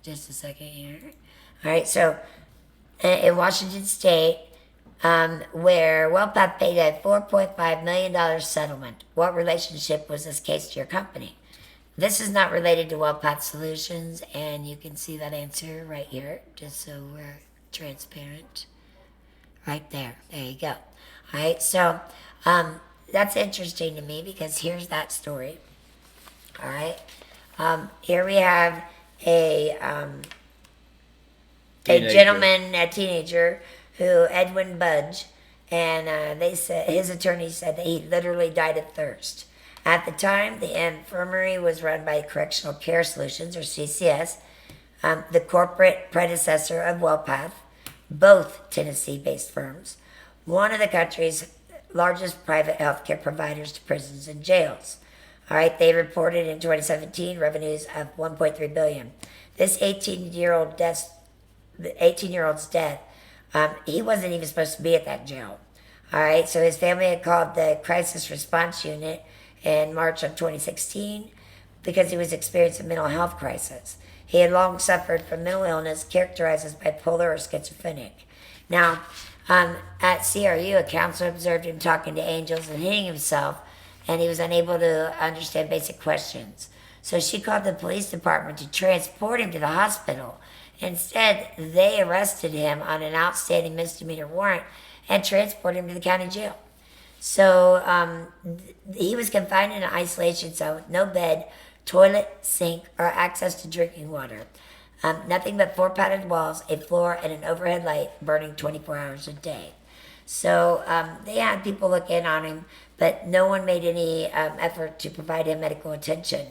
just a second here. All right, so in Washington State, where WellPath paid a $4.5 million settlement. What relationship was this case to your company? This is not related to WellPath Solutions, and you can see that answer right here, just so we're transparent. Right there. There you go. All right, so that's interesting to me because here's that story. All right. Here we have a gentleman, a teenager, who Edwin Budge, and they said his attorney said that he literally died of thirst. At the time, the infirmary was run by Correctional Care Solutions, or CCS, the corporate predecessor of WellPath, both Tennessee-based firms, one of the country's largest private healthcare providers to prisons and jails. All right, they reported in 2017 revenues of $1.3 billion. This 18-year-old's death, he wasn't even supposed to be at that jail. All right, so his family had called the crisis response unit in March of 2016 because he was experiencing a mental health crisis. He had long suffered from mental illness characterized as bipolar or schizophrenic. Now, at CRU, a counselor observed him talking to angels and hitting himself, and he was unable to understand basic questions. So she called the police department to transport him to the hospital. Instead, they arrested him on an outstanding misdemeanor warrant and transported him to the county jail. So he was confined in an isolation cell with no bed, toilet, sink, or access to drinking water. Nothing but 4 padded walls, a floor, and an overhead light burning 24 hours a day. So they had people look in on him, but no one made any effort to provide him medical attention.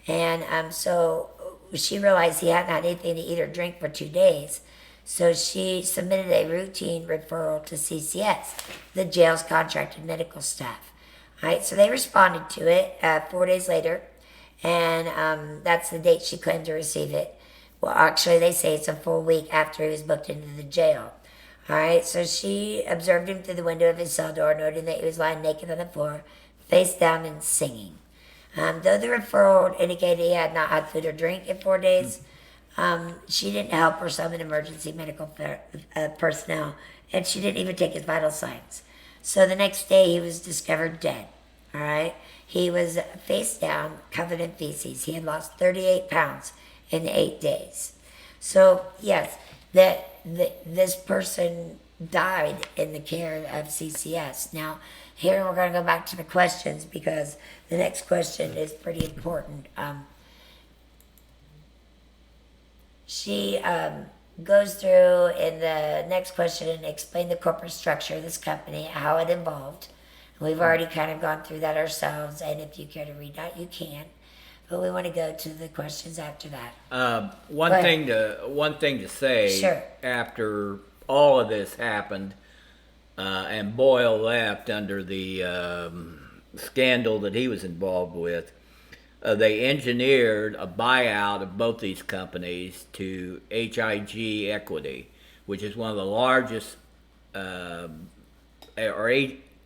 And so she realized he hadn't had anything to eat or drink for 2 days. So she submitted a routine referral to CCS, the jail's contracted medical staff. All right, so they responded to it 4 days later, and that's the date she claimed to receive it. Well, actually, they say it's a full week after he was booked into the jail. All right, so she observed him through the window of his cell door, noting that he was lying naked on the floor, face down and singing. Though the referral indicated he had not had food or drink in 4 days, she didn't help or summon emergency medical personnel, and she didn't even take his vital signs. So the next day, he was discovered dead. All right, he was face down, covered in feces. He had lost 38 pounds in 8 days. So yes, this person died in the care of CCS. Now, here we're going to go back to the questions because the next question is pretty important. She goes through in the next question and explain the corporate structure of this company, how it evolved. We've already kind of gone through that ourselves, and if you care to read that, you can. But we want to go to the questions after that. One thing to say. Sure. After all of this happened, and Boyle left under the scandal that he was involved with, they engineered a buyout of both these companies to HIG Equity, which is one of the largest, or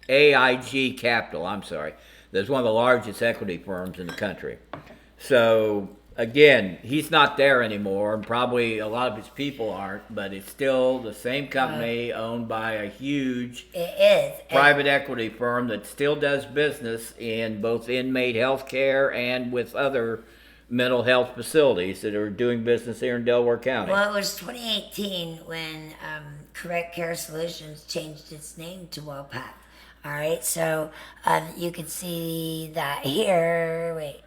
AIG Capital, I'm sorry. That's one of the largest equity firms in the country. So, again, he's not there anymore, and probably a lot of his people aren't, but it's still the same company owned by a huge private equity firm that still does business in both inmate health care and with other mental health facilities that are doing business here in Delaware County. Well, it was 2018 when Correct Care Solutions changed its name to WellPath. All right, so you can see that here. Wait.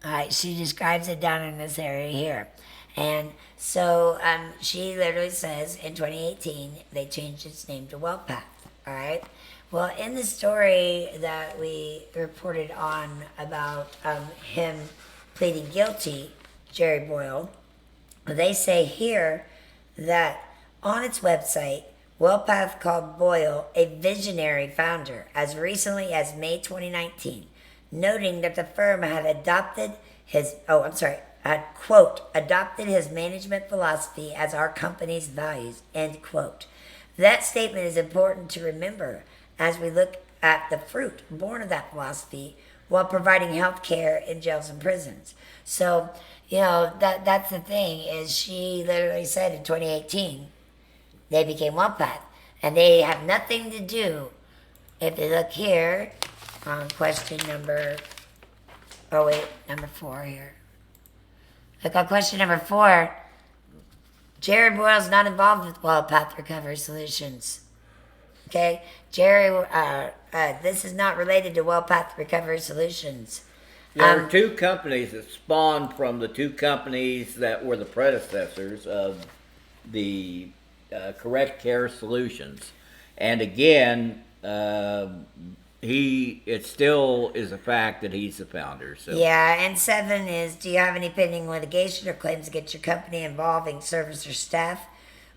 All right, she describes it down in this area here. And so she literally says in 2018, they changed its name to WellPath. All right. Well, in the story that we reported on about him pleading guilty, Jerry Boyle, they say here that on its website, WellPath called Boyle a visionary founder as recently as May 2019, noting that the firm had adopted his management philosophy as our company's values, end quote. That statement is important to remember as we look at the fruit born of that philosophy while providing health care in jails and prisons. So, that's the thing is she literally said in 2018, they became WellPath. And they have nothing to do, if you look here, on question number 4 here. Look on question number 4. Jerry Boyle's not involved with WellPath Recovery Solutions. Okay? Jerry, this is not related to WellPath Recovery Solutions. There were 2 companies that spawned from the 2 companies that were the predecessors of the Correct Care Solutions. And again, it still is a fact that he's the founder. So. Yeah, and 7 is, do you have any pending litigation or claims against your company involving service or staff?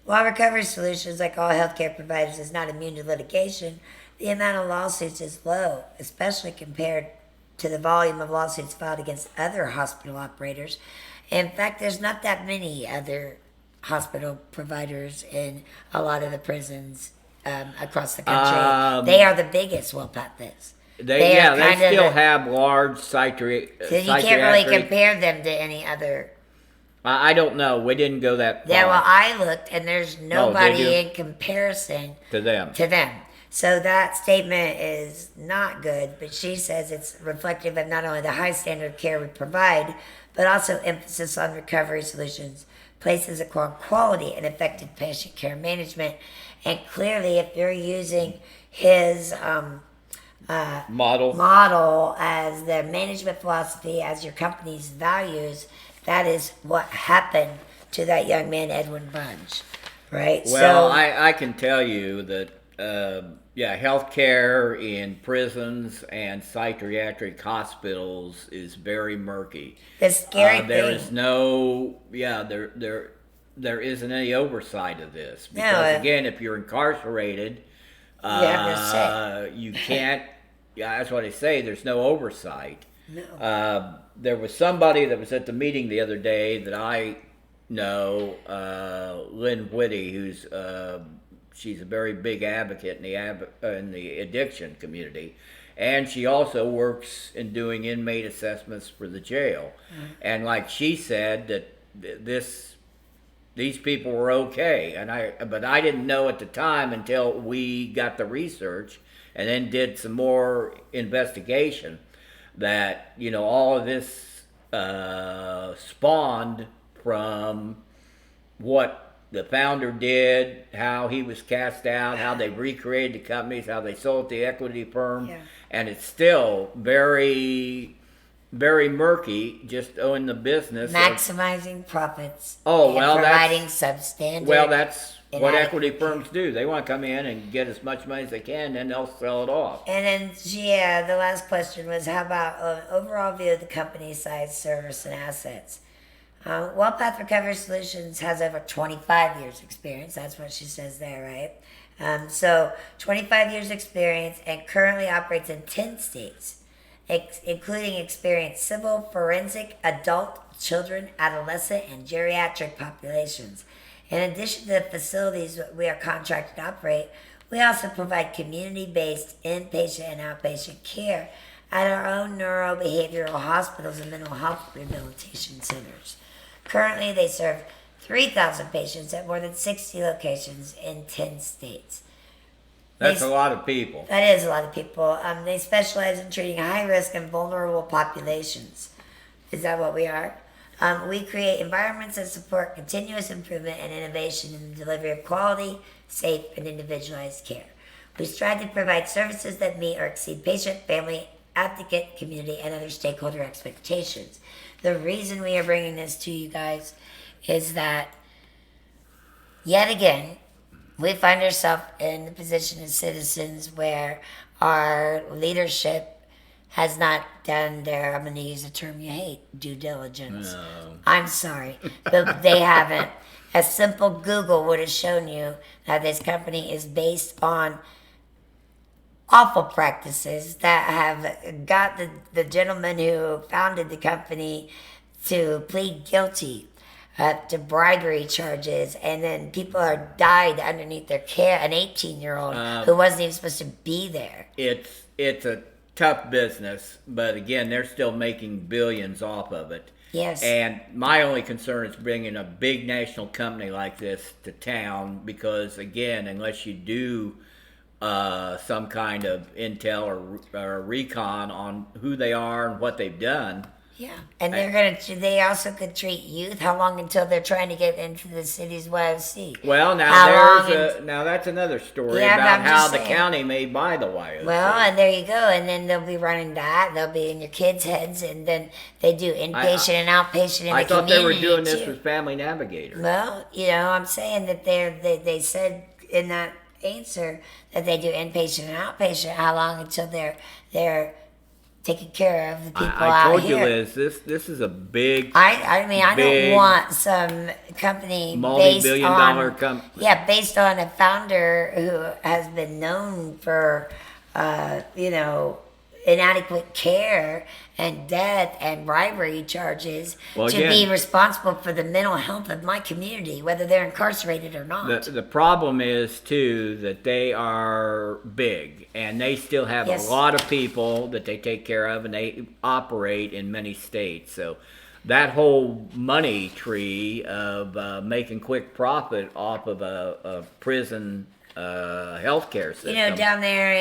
While Recovery Solutions, like all healthcare providers, is not immune to litigation, the amount of lawsuits is low, especially compared to the volume of lawsuits filed against other hospital operators. In fact, there's not that many other hospital providers in a lot of the prisons across the country. They are the biggest, WellPath is. They still have large psychiatric. So you can't really compare them to any other. I don't know. We didn't go that far. Yeah, well, I looked, and there's nobody in comparison to them. So that statement is not good, but she says it's reflective of not only the high standard of care we provide, but also emphasis on Recovery Solutions, places upon quality and effective patient care management. And clearly, if you're using his model as the management philosophy, as your company's values, that is what happened to that young man, Edwin Bunge, right? Well, I can tell you that, healthcare in prisons and psychiatric hospitals is very murky. The scary thing. There is there isn't any oversight of this. Because, again, if you're incarcerated, you can't, that's what I say, there's no oversight. No. There was somebody that was at the meeting the other day that I know, Lynn Whitty, who's she's a very big advocate in the addiction community, and she also works in doing inmate assessments for the jail. Mm-hmm. And like she said, that these people were okay, but I didn't know at the time until we got the research and then did some more investigation that all of this spawned from what the founder did, how he was cast out, how they recreated the companies, how they sold the equity firm, and it's still very, very murky. Just owning the business, maximizing profits. Providing substandard. Well, that's what equity firms do. They want to come in and get as much money as they can, then they'll sell it off. And then, the last question was, how about an overall view of the company's size, service, and assets? WellPath Recovery Solutions has over 25 years experience. That's what she says there, right? So 25 years experience and currently operates in 10 states, including experienced civil, forensic, adult, children, adolescent, and geriatric populations. In addition to the facilities we are contracted to operate, we also provide community-based inpatient and outpatient care at our own neurobehavioral hospitals and mental health rehabilitation centers. Currently, they serve 3,000 patients at more than 60 locations in 10 states. That's a lot of people. That is a lot of people. They specialize in treating high-risk and vulnerable populations. Is that what we are? We create environments that support continuous improvement and innovation in the delivery of quality, safe, and individualized care. We strive to provide services that meet or exceed patient, family, advocate, community, and other stakeholder expectations. The reason we are bringing this to you guys is that, yet again, we find ourselves in the position as citizens where our leadership has not done their, I'm going to use a term you hate, due diligence. No. I'm sorry, but they haven't. A simple Google would have shown you that this company is based on awful practices that have got the gentleman who founded the company to plead guilty to bribery charges, and then people are died underneath their care. An 18-year-old who wasn't even supposed to be there. It's a tough business, but again, they're still making billions off of it. Yes. And my only concern is bringing a big national company like this to town because, again, unless you do some kind of intel or recon on who they are and what they've done. Yeah, and they also could treat youth. How long until they're trying to get into the city's YOC? Well, now that's another story Yeah, about I'm how just the saying. county may buy the YOC. Well, and there you go. And then they'll be running that. They'll be in your kids' heads, and then they do inpatient and outpatient in I the thought they were community, doing this too. with Family Navigator. Well, I'm saying that they said in that answer that they do inpatient and outpatient. How long until they're taking care of the people I out told here? you, Liz, this is a big, I mean, I big, don't want some company multi-billion-dollar company. Yeah, based on a founder who has been known for, inadequate care and death and bribery charges Well, to again, be responsible for the mental health of my community, whether they're incarcerated or not. The problem is, too, that they are big, and they still have Yes. a lot of people that they take care of, and they operate in many states. So that whole money tree of making quick profit off of a prison healthcare system. Down there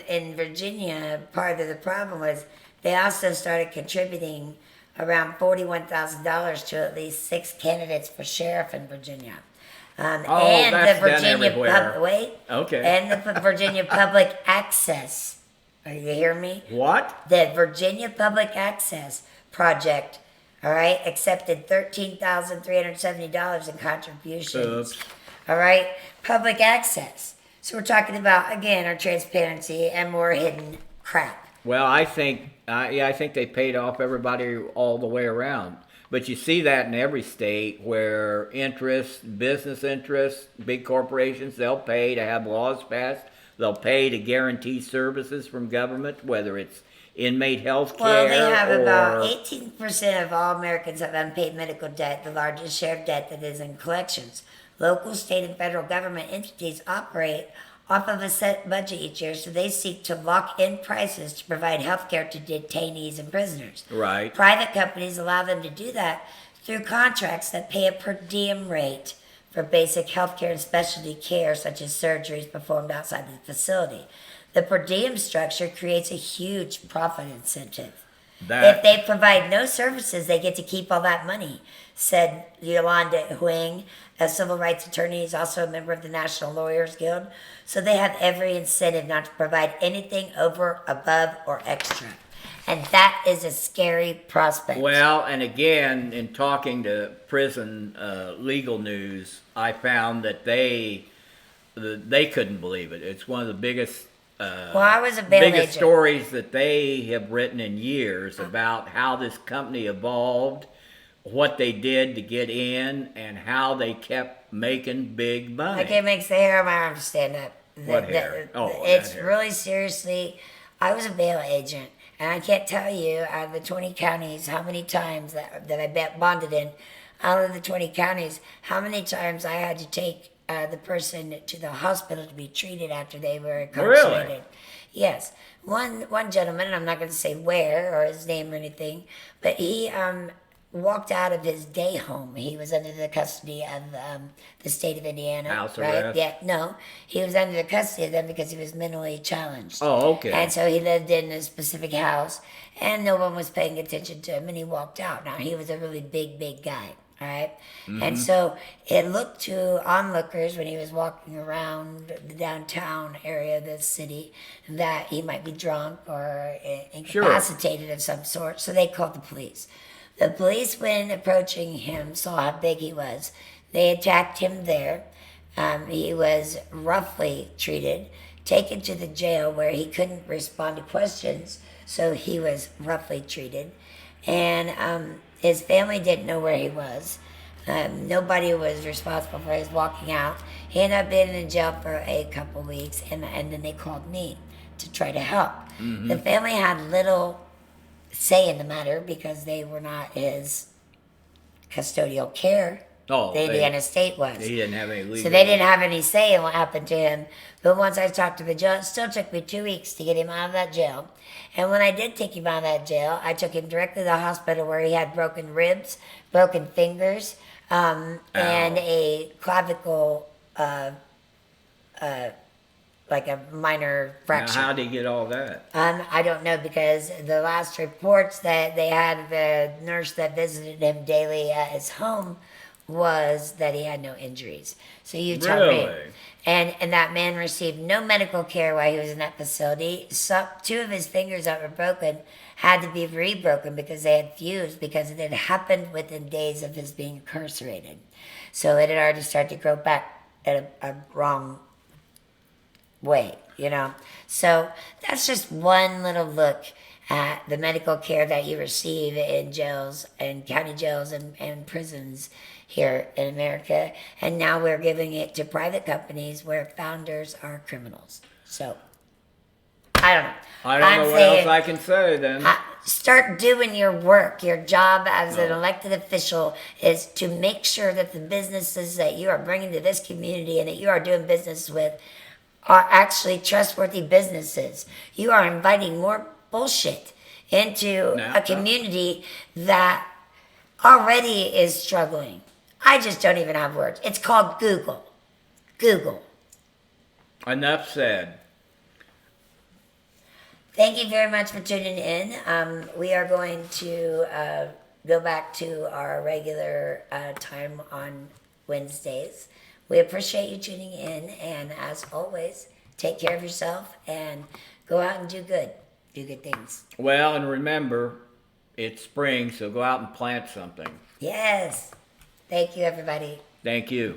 in Virginia, part of the problem was they also started contributing around $41,000 to at least 6 candidates for sheriff in Virginia. And that's the done Virginia everywhere. Okay. And the Virginia Public Access. Are you hearing me? What? The Virginia Public Access Project, all right, accepted $13,370 in contributions. Oops. All right, public access. So we're talking about, again, our transparency and more hidden crap. Well, I think they paid off everybody all the way around. But you see that in every state where business interests, big corporations, they'll pay to have laws passed. They'll pay to guarantee services from government, whether it's inmate health care. Well, they have about 18% of all Americans have unpaid medical debt, the largest share of debt that is in collections. Local, state, and federal government entities operate off of a set budget each year, so they seek to lock in prices to provide health care to detainees and prisoners. Right. Private companies allow them to do that through contracts that pay a per diem rate for basic health care and specialty care, such as surgeries performed outside the facility. The per diem structure creates a huge profit incentive. If they provide no services, they get to keep all that money, said Yolanda Huang, a civil rights attorney. He's also a member of the National Lawyers Guild. So they have every incentive not to provide anything over, above, or extra. And that is a scary prospect. Well, and again, in talking to prison legal news, I found that they couldn't believe it. It's one of the biggest I was a bail biggest agent. stories that they have written in years about how this company evolved, what they did to get in, and how they kept making big money. Like it makes the hair on my arm stand up. What hair? It's that hair. really seriously. I was a bail agent, and I can't tell you out of the 20 counties how many times that I bonded in. Out of the 20 counties, how many times I had to take the person to the hospital to be treated after they were incarcerated. Really? Yes. One gentleman, and I'm not going to say where or his name or anything, but he walked out of his day home. He was under the custody of the state of Indiana. House right? arrest? Yeah, no. He was under the custody of them because he was mentally challenged. Oh, okay. And so he lived in a specific house, and no one was paying attention to him, and he walked out. Now, he was a really big guy. All right. Mm-hmm. And so it looked to onlookers when he was walking around the downtown area of the city that he might be drunk or incapacitated of some sort. So they called the police. The police, when approaching him, saw how big he was. They attacked him there. He was roughly treated, taken to the jail where he couldn't respond to questions, so he was roughly treated. And his family didn't know where he was. Nobody was responsible for his walking out. He ended up being in jail for a couple weeks, and then they called me to try to help. The family had little say in the matter because they were not his custodial care. Oh, The estate was. He didn't have any legal. So they didn't have any say in what happened to him. But once I talked to the judge, it still took me 2 weeks to get him out of that jail. And when I did take him out of that jail, I took him directly to the hospital where he had broken ribs, broken fingers, and a clavicle, like a minor fracture. Now, how did he get all that? I don't know, because the last reports that they had, the nurse that visited him daily at his home, was that he had no injuries. So you tell me. Really? And that man received no medical care while he was in that facility. So, 2 of his fingers that were broken had to be rebroken because they had fused, because it had happened within days of his being incarcerated. So it had already started to grow back at a wrong way, you know. So that's just one little look at the medical care that you receive in jails and county jails and prisons here in America. And now we're giving it to private companies where founders are criminals. So I don't know. I don't know what else I can say then. Start doing your work. Your job as an elected official is to make sure that the businesses that you are bringing to this community and that you are doing business with are actually trustworthy businesses. You are inviting more bullshit into a community that already is struggling. I just don't even have words. It's called Google. Google. Enough said. Thank you very much for tuning in. We are going to go back to our regular time on Wednesdays. We appreciate you tuning in, and as always, take care of yourself and go out and do good. Do good things. Well, and remember, it's spring, so go out and plant something. Yes. Thank you, everybody. Thank you.